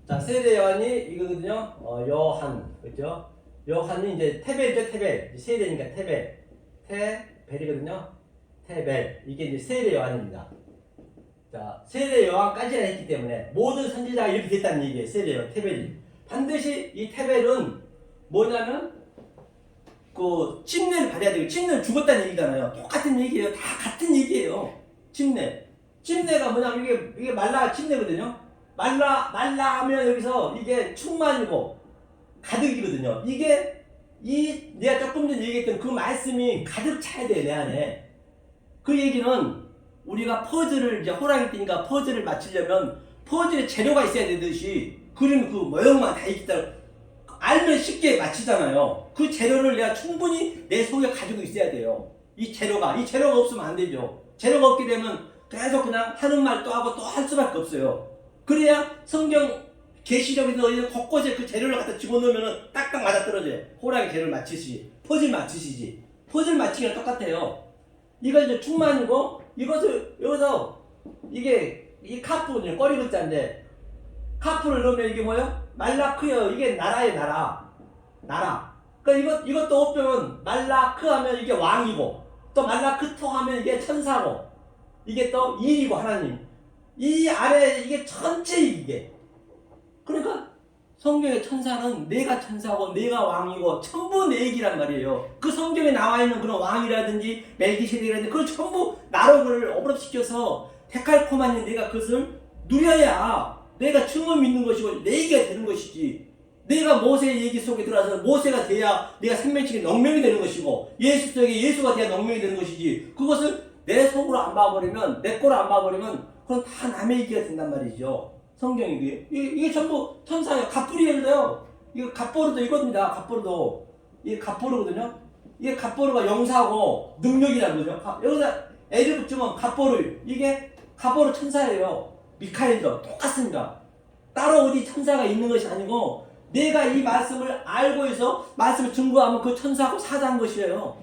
자, 세례 요한이 이거거든요. 요한 그렇죠? 요한이 이제 테벨이죠. 테벨. 세례니까 테벨. 테벨이거든요. 테벨. 이게 이제 세례 요한입니다. 자, 세례 요한까지나 했기 때문에 모든 선지자가 이렇게 됐다는 얘기예요. 세례 요한 테벨이. 반드시 이 테벨은 뭐냐면 그 침례를 받아야 되고 침례는 죽었다는 얘기잖아요. 똑같은 얘기예요. 다 같은 얘기예요. 침례가 뭐냐면 이게 말라 침례거든요. 말라 하면 여기서 이게 충만이고 가득이거든요. 이게 내가 조금 전에 얘기했던 그 말씀이 가득 차야 돼요. 내 안에. 그 얘기는 우리가 퍼즐을 이제 호랑이 띠니까 퍼즐을 맞추려면 퍼즐에 재료가 있어야 되듯이 그림 그 모형만 다 있다. 알면 쉽게 맞히잖아요. 그 재료를 내가 충분히 내 속에 가지고 있어야 돼요. 이 재료가 없으면 안 되죠. 재료가 없게 되면 계속 그냥 하는 말 또 하고 또 할 수밖에 없어요. 그래야 성경 계시록에서 어디서 곳곳에 그 재료를 갖다 집어넣으면 딱딱 맞아떨어져요. 호랑이 재료를 맞히시, 퍼즐 맞히시지. 퍼즐 맞히기랑 똑같아요. 이거 이제 충만이고, 이것을 여기서 이게 이 카프거든요. 꺼리 글자인데 카프를 넣으면 이게 뭐예요? 말라크요. 이게 나라의 나라. 그러니까 이것도 없으면 말라크 하면 이게 왕이고, 또 말라크토 하면 이게 천사고, 이게 또 일이고 하나님. 이 안에 이게 전체 이게. 그러니까 성경의 천사는 내가 천사고 내가 왕이고 전부 내 얘기란 말이에요. 그 성경에 나와 있는 그런 왕이라든지 멜기세덱이라든지 그걸 전부 나로 그를 어브럽시켜서 데칼코마니 내가 그것을 누려야 내가 증거 믿는 것이고 내 얘기가 되는 것이지. 내가 모세의 얘기 속에 들어와서 모세가 돼야 내가 생명책에 농명이 되는 것이고 예수 속에 예수가 돼야 농명이 되는 것이지. 그것을 내 속으로 안 봐버리면, 내 거로 안 봐버리면 그건 다 남의 얘기가 된단 말이죠. 성경이 이게 전부 천사예요. 갑부리엘도요. 이거 갑보르도 이겁니다. 갑보르도 이게 갑보르거든요. 이게 갑보르가 영사고 능력이라는 거죠. 여기다 애를 붙이면 갑보르, 이게 갑보르 천사예요. 미카엘도 똑같습니다. 따로 어디 천사가 있는 것이 아니고 내가 이 말씀을 알고 있어 말씀을 증거하면 그 천사하고 사자한 것이에요.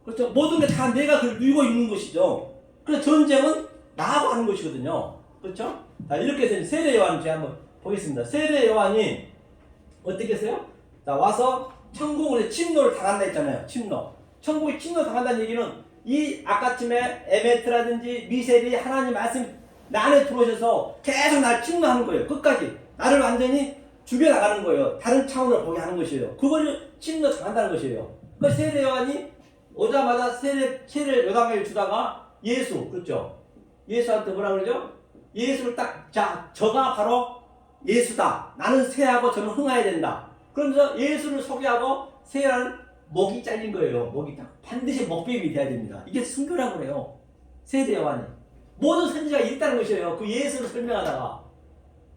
그렇죠? 모든 게 다 내가 그걸 누리고 있는 것이죠. 그래서 전쟁은 나하고 하는 것이거든요. 그렇죠? 자, 이렇게 해서 세례 요한을 제가 한번 보겠습니다. 세례 요한이 어떻게 했어요? 자, 와서 천국으로 침노를 당한다 했잖아요. 침노. 천국에 침노 당한다는 얘기는 이 아까쯤에 에메트라든지 미셀이 하나님 말씀 내 안에 들어오셔서 계속 나를 침노하는 거예요. 끝까지. 나를 완전히 죽여나가는 거예요. 다른 차원을 보게 하는 것이에요. 그걸 침노 당한다는 것이에요. 그 세례 요한이 오자마자 세례 요단을 주다가 예수, 그렇죠? 예수한테 뭐라 그러죠? 예수를 딱, 자, 저가 바로 예수다. 나는 세하고 저는 흥해야 된다. 그러면서 예수를 소개하고 세례는 목이 잘린 거예요. 목이 딱. 반드시 목베입이 돼야 됩니다. 이게 순교라고 그래요. 세례 요한이. 모든 선지자가 있다는 것이에요. 그 예수를 설명하다가.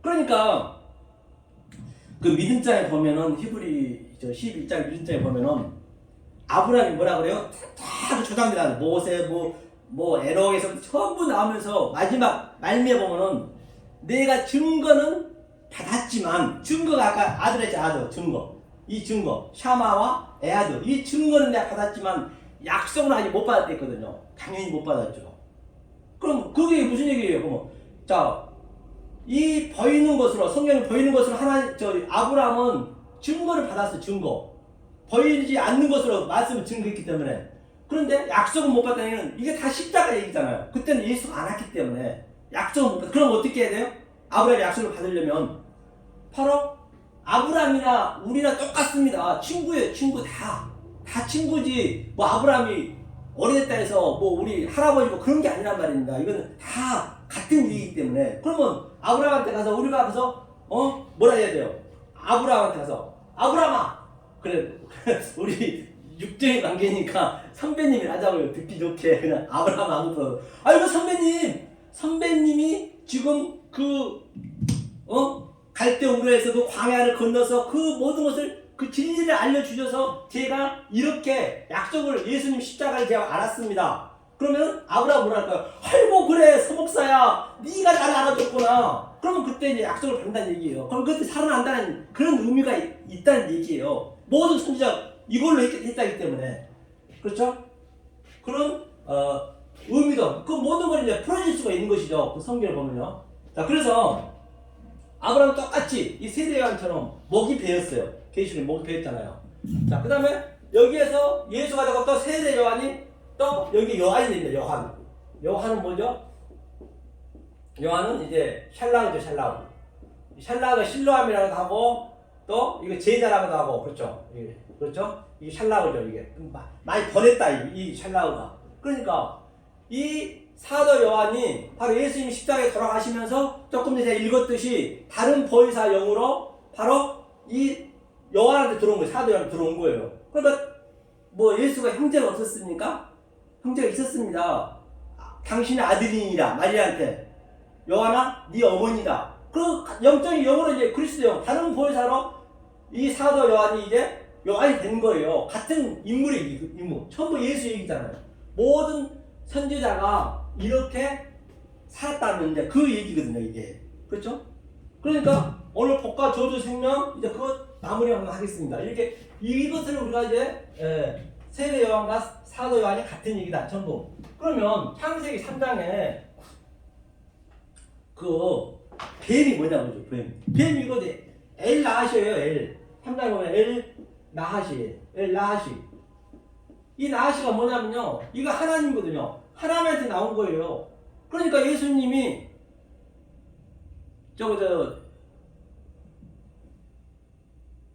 그러니까, 그 믿음장에 보면은, 히브리 11장 믿음장에 보면은, 아브라함이 뭐라 그래요? 다 조상들 나와요. 모세, 에녹에서 전부 나오면서 마지막 말미에 보면은 내가 증거는 받았지만 증거가 아까 아들 했지 아들 증거 이 증거 샤마와 에아드 이 증거는 내가 받았지만 약속은 아직 못 받았다 했거든요. 당연히 못 받았죠. 그럼 그게 무슨 얘기예요? 그럼 자, 이 보이는 것으로 성경을 보이는 것으로 아브라함은 증거를 받았어. 증거 보이지 않는 것으로 말씀을 증거했기 때문에. 그런데 약속은 못 받다는 얘기는 이게 다 십자가 얘기잖아요. 그때는 예수가 안 왔기 때문에 약속은 못 받다. 그럼 어떻게 해야 돼요? 아브라함이 약속을 받으려면 바로 아브라함이나 우리나 똑같습니다. 친구예요. 친구 다 친구지. 뭐 아브라함이 어린했다 해서 뭐 우리 할아버지고 그런 게 아니란 말입니다. 이거는 다 같은 일이기 때문에. 그러면 아브라함한테 가서 우리가 가서 뭐라 해야 돼요? 아브라함한테 가서 아브라함아 그래 우리 육적인 관계니까 선배님이 하자고요. 듣기 좋게 그냥 아브라함 아무도 아이고 선배님이 지금 갈대우르에서 그 광야를 건너서 그 모든 것을 그 진리를 알려주셔서 제가 이렇게 약속을 예수님 십자가를 제가 알았습니다. 그러면 아브라함 뭐라 할까요? 아이고 그래 서목사야 네가 날 알아줬구나. 그러면 그때 이제 약속을 받는다는 얘기예요. 그럼 그때 살아난다는 그런 의미가 있다는 얘기예요. 모든 선지자 이걸로 했다기 때문에. 그렇죠? 그런 의미도 그 모든 걸 이제 풀어질 수가 있는 것이죠. 그 성경을 보면요. 자, 그래서 아브라함 똑같이 이 세례 요한처럼 목이 베었어요. 계시록에 목이 베었잖아요. 자, 그 다음에 여기에서 예수가 되고 또 세례 요한이 또 여기 요한이 됩니다. 요한은 뭐죠? 요한은 이제 샬라우죠. 샬라우가 실로암이라고도 하고 또 이거 제자라고도 하고 그렇죠. 그렇죠? 이게 샬라우죠. 이게 많이 번했다 이 샬라우가. 그러니까 이 사도 요한이 바로 예수님이 십자가에 돌아가시면서 조금 전에 제가 읽었듯이 다른 보혜사 영으로 바로 이 요한한테 들어온 거예요. 사도 요한한테 들어온 거예요. 그러니까 뭐 예수가 형제가 없었습니까? 형제가 있었습니다. 당신의 아들이니라 마리아한테 요한아 네 어머니다. 그 영적인 영으로 이제 그리스도 영 다른 보혜사로 이 사도 요한이 이제 요한이 된 거예요. 같은 인물이 인물. 전부 예수 얘기잖아요. 모든 선지자가 이렇게 살았다는 이제 그 얘기거든요, 이게. 그렇죠? 그러니까 오늘 복과 저주 생명 이제 그것 마무리 한번 하겠습니다. 이렇게 이것을 우리가 이제 세례 요한과 사도 요한이 같은 얘기다, 전부. 그러면 창세기 3장에 그 뱀이 뭐냐고요, 뱀. 뱀 이거 엘 나하시예요, 엘. 3장에 보면 엘 나하시예요, 엘 나하시. 이 나하시가 뭐냐면요, 이거 하나님이거든요. 하나님한테 나온 거예요. 그러니까 예수님이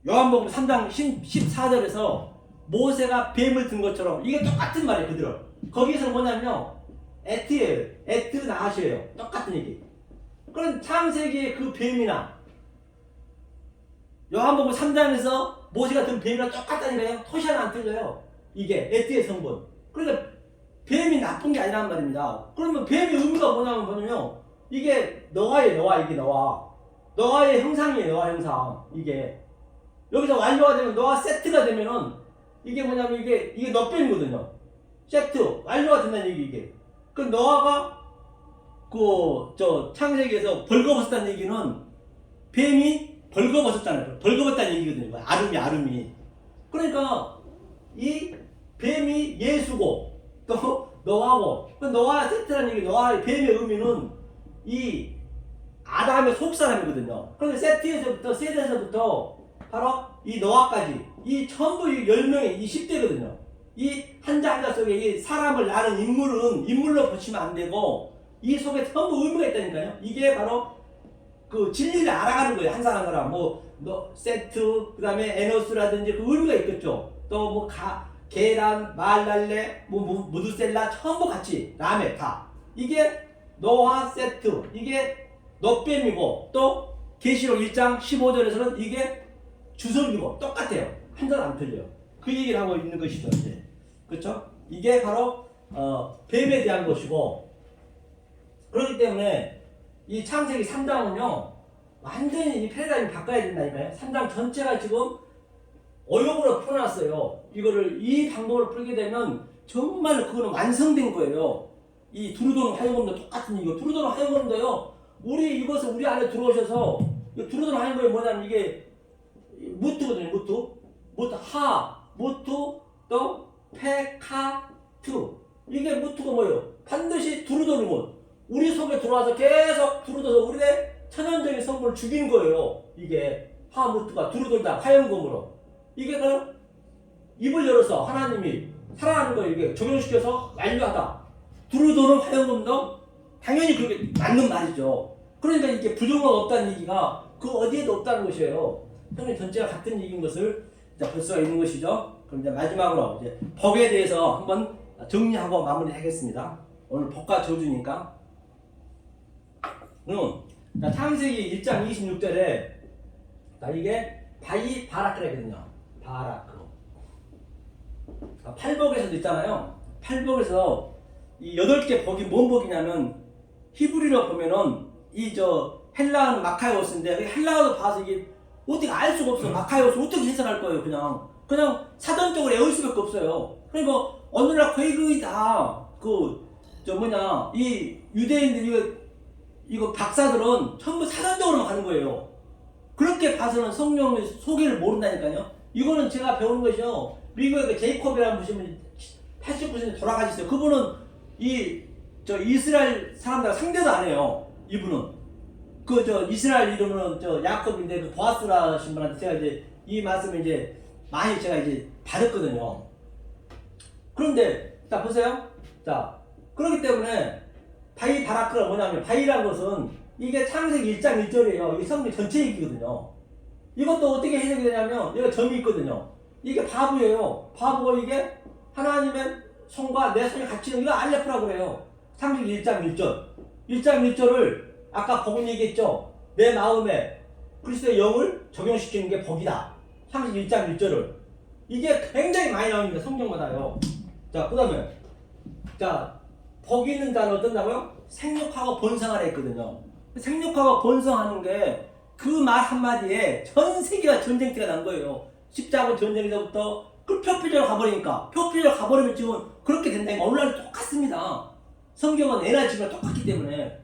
요한복음 3장 14절에서 모세가 뱀을 든 것처럼 이게 똑같은 말이에요, 그대로. 거기서 뭐냐면요, 에트예요. 에트 나하시예요. 똑같은 얘기. 그럼 창세기의 그 뱀이나 요한복음 3장에서 모세가 든 뱀이랑 똑같다니까요. 토시 하나 안 틀려요. 이게 에트의 성분. 그러니까 뱀이 나쁜 게 아니란 말입니다. 그러면 뱀의 의미가 뭐냐면 이게 너와의 너와, 이게 너와. 너와의 형상이에요, 너와 형상. 이게. 여기서 완료가 되면 너와 세트가 되면은 이게 뭐냐면 이게 너뱀이거든요. 세트. 완료가 된다는 얘기, 이게. 그 너와가 창세기에서 벌거벗었다는 얘기는 뱀이 벌거벗었다는 얘기거든요. 아름이. 그러니까 이 뱀이 예수고 또 너하고 너와 세트라는 얘기, 너와 뱀의 의미는 이 아담의 속사람이거든요. 그런데 세트에서부터 바로 이 노아까지 이 전부 이 10명의 이 10대거든요. 이 한자 한자 속에 이 사람을 낳는 인물로 보시면 안 되고 이 속에 전부 의미가 있다니까요. 이게 바로 그 진리를 알아가는 거예요. 한 사람 세트, 그 다음에 에노스라든지 그 의미가 있겠죠. 또 계란, 말랄레, 무드셀라 전부 같이 라메 다. 이게 노아 세트, 이게 너뱀이고 또 계시록 1장 15절에서는 이게 주석이고 똑같아요. 한자도 안 틀려요. 그 얘기를 하고 있는 것이죠. 이제. 그렇죠? 이게 바로 뱀에 대한 것이고, 그렇기 때문에 이 창세기 3장은요 완전히 이 패러다임을 바꿔야 된다니까요. 3장 전체가 지금 어용으로 풀어놨어요. 이 방법을 풀게 되면 정말 그거는 완성된 거예요. 이 두루도는 하여금도 똑같은 이거. 두루도는 하여금도요. 이것을 우리 안에 들어오셔서 두루도는 하여금이 뭐냐면 이게 무트거든요. 무트 또 페카투. 이게 무트가 뭐예요? 반드시 두루도는 것. 우리 속에 들어와서 계속 두루도서 우리의 천연적인 성분을 죽이는 거예요. 이게 무트가 두루돌다 화염검으로. 이게 그 입을 열어서 하나님이 살아나는 걸 이게 적용시켜서 완료하다. 두루도는 화염검도 당연히 그렇게 맞는 말이죠. 그러니까 이게 부정어가 없다는 얘기가 그 어디에도 없다는 것이에요. 그러면 전체가 같은 얘기인 것을 이제 볼 수가 있는 것이죠. 그럼 이제 마지막으로 이제 복에 대해서 한번 정리하고 마무리하겠습니다. 오늘 복과 저주니까. 창세기 1장 26절에 이게 바라크거든요. 바라크. 팔복에서도 있잖아요. 팔복에서 이 8개 복이 뭔 복이냐면 히브리로 보면은 헬라어는 마카이오스인데 헬라어도 봐서 이게 어떻게 알 수가 없어요. 마카이오스 어떻게 해석할 거예요. 그냥 사전적으로 외울 수밖에 없어요. 그러니까 오늘날 거의 다 이 유대인들이 이거 박사들은 전부 사전적으로만 가는 거예요. 그렇게 봐서는 성령의 소개를 모른다니까요. 이거는 제가 배우는 것이요. 미국의 그 제이콥이라는 분이 89세에 돌아가셨어요. 그분은 이스라엘 사람들과 상대도 안 해요. 이분은 이스라엘 이름은 야콥인데 그 보아스라신 분한테 제가 이제 이 말씀을 이제 많이 제가 이제 받았거든요. 그런데 자 보세요. 자 그렇기 때문에 바라크가 뭐냐면 바이라는 것은 이게 창세기 1장 1절이에요. 이게 성경 전체 얘기거든요. 이것도 어떻게 해석이 되냐면 여기가 점이 있거든요. 이게 바보예요. 바보가 이게 하나님의 손과 내 손이 같이 있는 이거 알레프라고 그래요. 창세기 1장 1절. 1장 1절을 아까 복음 얘기했죠. 내 마음에 그리스도의 영을 적용시키는 게 복이다. 창세기 1장 1절을. 이게 굉장히 많이 나옵니다. 성경마다요. 자, 그 다음에 복 있는 자는 어떤다고요? 생육하고 번성하라 했거든요. 생육하고 번성하는 게 그 말 한마디에 전 세계가 전쟁터가 난 거예요. 십자군 전쟁에서부터 그 표피적으로 가버리니까 표피적으로 가버리면 지금 그렇게 된다니까. 오늘날 똑같습니다. 성경은 예나 지금과 똑같기 때문에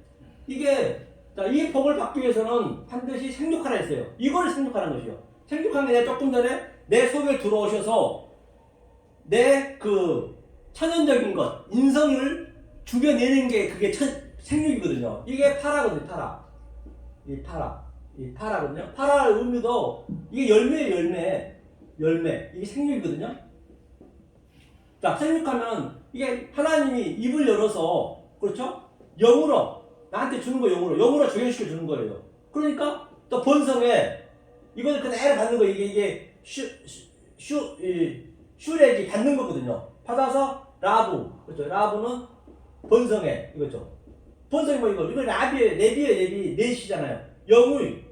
이게 자, 이 복을 받기 위해서는 반드시 생육하라 했어요. 이거를 생육하는 것이요. 생육한 게 내가 조금 전에 내 속에 들어오셔서 내 그 천연적인 것, 인성을 죽여내는 게 그게 생육이거든요. 이게 파라거든요, 파라. 이 파라거든요. 파라의 의미도 이게 열매예요, 열매. 이게 생육이거든요. 자, 생육하면 이게 하나님이 입을 열어서, 그렇죠? 영으로 나한테 주는 거, 영으로 적용시켜 주는 거예요. 그러니까 또 본성에 이거는 그대로 받는 거. 이게 슈렉이 받는 거거든요. 받아서 라부, 그렇죠? 라부는 본성에, 이거죠. 본성이 뭐 이거 라비예요, 레비예요, 넷이잖아요.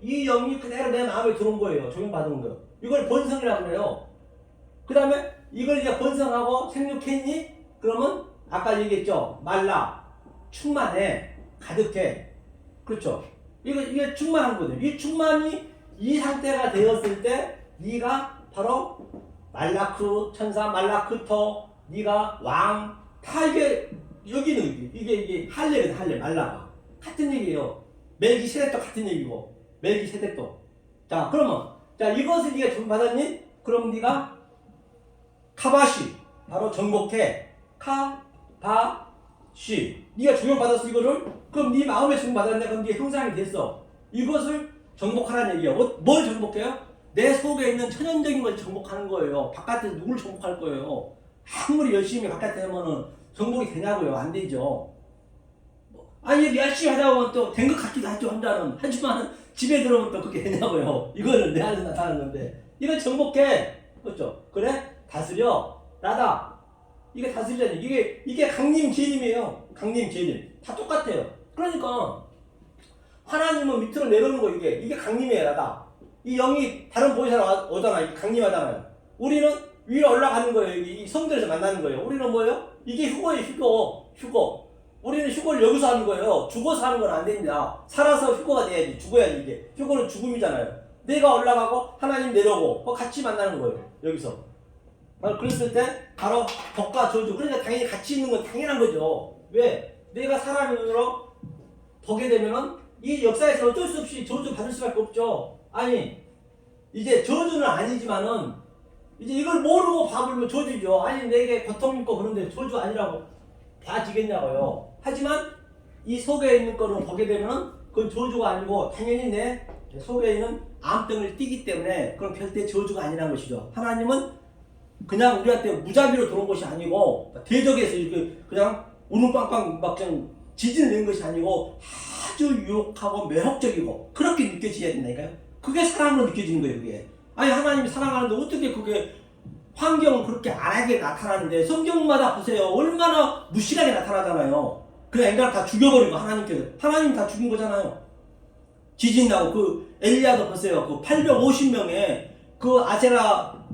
이 영이 그대로 내 마음에 들어온 거예요. 적용받은 거. 이걸 본성이라고 그래요. 그 다음에 이걸 이제 본성하고 생육했니? 그러면 아까 얘기했죠. 말라, 충만해, 가득해. 그렇죠? 이게 충만한 거죠. 이 충만이 이 상태가 되었을 때 네가 바로 말라크 천사, 말라크터, 네가 왕, 다 이게 여기는 이게 할례거든. 할례, 말라가 같은 얘기예요. 멜기세덱도 같은 얘기고, 멜기세덱도. 자, 그러면 자, 이것을 네가 전받았니? 그럼 네가 카바시, 바로 정복해. 카바시, 네가 적용받았어. 이거를. 그럼 네 마음에 적용받았네. 그럼 네 형상이 됐어. 이것을 정복하라는 얘기야. 뭘 정복해요? 내 속에 있는 천연적인 걸 정복하는 거예요. 바깥에서 누굴 정복할 거예요? 아무리 열심히 바깥에 하면은 정복이 되냐고요? 안 되죠. 아니, 열심히 하다 보면 또 된 것 같기도 하죠, 혼자는. 하지만 집에 들어오면 또 그게 되냐고요. 이거는 내 안에 나타나는 건데. 이거 정복해. 그렇죠? 그래? 다스려. 나다. 이게 다스리자니. 이게 강림 재림이에요. 강림 재림. 다 똑같아요. 그러니까 하나님은 밑으로 내려오는 거. 이게 강림이에요. 나다. 이 영이 다른 보이사라 오잖아. 이게 강림하잖아요. 우리는 위로 올라가는 거예요. 이 성들에서 만나는 거예요. 우리는 뭐예요? 이게 휴거예요. 휴거. 우리는 휴거를 여기서 하는 거예요. 죽어서 하는 건 안 됩니다. 살아서 휴거가 돼야지. 죽어야지. 이게 휴거는 죽음이잖아요. 내가 올라가고 하나님 내려오고 같이 만나는 거예요. 여기서. 그랬을 때 바로 복과 저주. 그러니까 당연히 같이 있는 건 당연한 거죠. 왜? 내가 사람으로 보게 되면은 이 역사에서 어쩔 수 없이 저주 받을 수밖에 없죠. 아니, 이제 저주는 아니지만은 이제 이걸 모르고 봐보면 저주죠. 아니, 내게 고통 있고 그런데 저주 아니라고 봐지겠냐고요. 하지만 이 속에 있는 거를 보게 되면은 그건 저주가 아니고 당연히 내 속에 있는 암덩이를 띠기 때문에 그건 절대 저주가 아니라는 것이죠. 하나님은 그냥 우리한테 무자비로 들어온 것이 아니고 대적에서 이렇게 그냥 우르빵빵 막 그냥 지진을 낸 것이 아니고 아주 유혹하고 매혹적이고 그렇게 느껴져야 된다니까요. 그게 사랑으로 느껴지는 거예요. 그게. 아니, 하나님이 사랑하는데 어떻게 그게 환경은 그렇게 안하게 나타나는데 성경마다 보세요. 얼마나 무시하게 나타나잖아요. 그냥 인간을 다 죽여버리고 하나님 다 죽인 거잖아요. 지진 나고 그 엘리야도 보세요. 그 850명의 그 아세라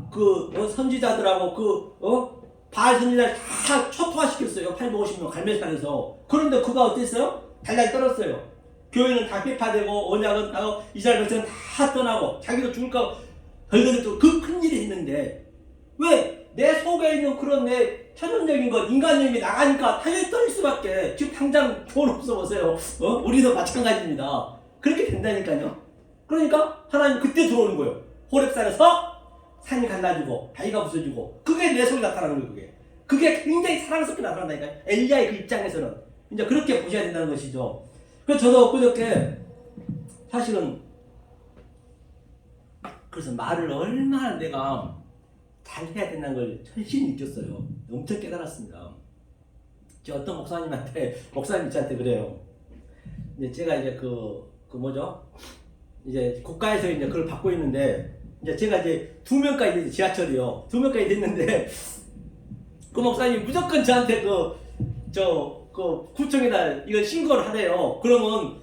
선지자들하고 바알 선지자를 다 초토화시켰어요. 850명 갈멜산에서. 그런데 그가 어땠어요? 달달이 떨었어요. 교회는 다 폐파되고 언약은 다 이스라엘 백성은 다 떠나고 자기도 죽을까 덜덜덜 그 큰일이 있는데 왜? 내 속에 있는 그런 내 천연적인 것, 인간력이 나가니까 당연히 떨릴 수밖에. 지금 당장 돈 없어 보세요. 우리도 마찬가지입니다. 그렇게 된다니까요. 그러니까 하나님 그때 들어오는 거예요. 호렙산에서 산이 갈라지고 바위가 부서지고 그게 내 속에 나타나는 거예요. 그게 굉장히 사랑스럽게 나타난다니까요. 엘리야의 그 입장에서는 이제 그렇게 보셔야 된다는 것이죠. 그래서 저도 엊그저께 사실은 그래서 말을 얼마나 내가 잘 해야 된다는 걸 절실히 느꼈어요. 엄청 깨달았습니다. 저 어떤 목사님한테 그래요. 이제 제가 이제 이제 국가에서 이제 그걸 받고 있는데, 이제 제가 이제 2명까지 됐어요. 지하철이요. 2명까지 됐는데, 그 목사님이 무조건 저한테 구청에다 이걸 신고를 하래요. 그러면,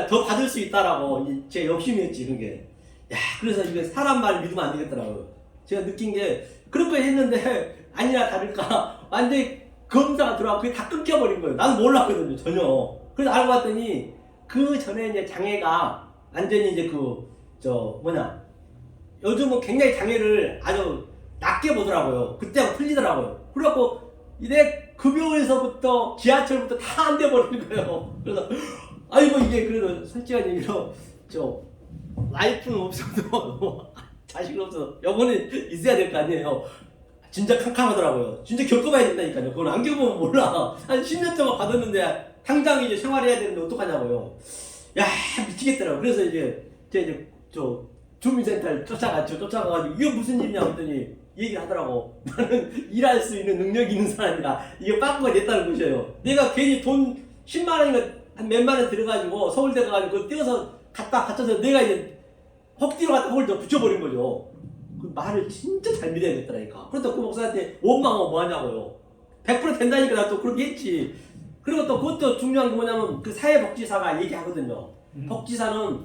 더 받을 수 있다라고, 제 욕심이었지, 그게. 야, 그래서 이게 사람 말 믿으면 안 되겠더라고요. 제가 느낀 게 그렇게 했는데 아니나 다를까 완전히 검사가 들어와서 그게 다 끊겨버린 거예요. 나는 몰랐거든요, 전혀. 그래서 알고 봤더니 그 전에 이제 장애가 완전히 이제 요즘은 굉장히 장애를 아주 낮게 보더라고요. 그때하고 틀리더라고요. 그래갖고 내 급여에서부터 지하철부터 다 안 돼 버리는 거예요. 그래서 아이고 이게 그래도 솔직한 얘기로 와이프는 없어도 자식은 없어도 여보는 있어야 될 거 아니에요. 진짜 캄캄하더라고요. 진짜 겪어봐야 된다니까요. 그건 안 겪어보면 몰라. 한 10년 동안 받았는데 당장 이제 생활해야 되는데 어떡하냐고요. 야 미치겠더라고요. 그래서 이제 제가 주민센터를 쫓아가가지고 이게 무슨 일이냐 했더니 얘기를 하더라고. 나는 일할 수 있는 능력이 있는 사람이라 이게 빠꾸가 됐다는 것이에요. 내가 괜히 돈 10만 원인가 한 몇만 원 들어가지고 서울대 가가지고 그거 떼어서 갖다 바쳐서 내가 이제 헉뒤로 갖다 그걸 더 붙여버린 거죠. 그 말을 진짜 잘 믿어야겠더라니까. 그렇다고 그 목사한테 원망하고 뭐 하냐고요. 100% 된다니까 나 또 그렇게 했지. 그리고 또 그것도 중요한 게 뭐냐면 그 사회복지사가 얘기하거든요. 복지사는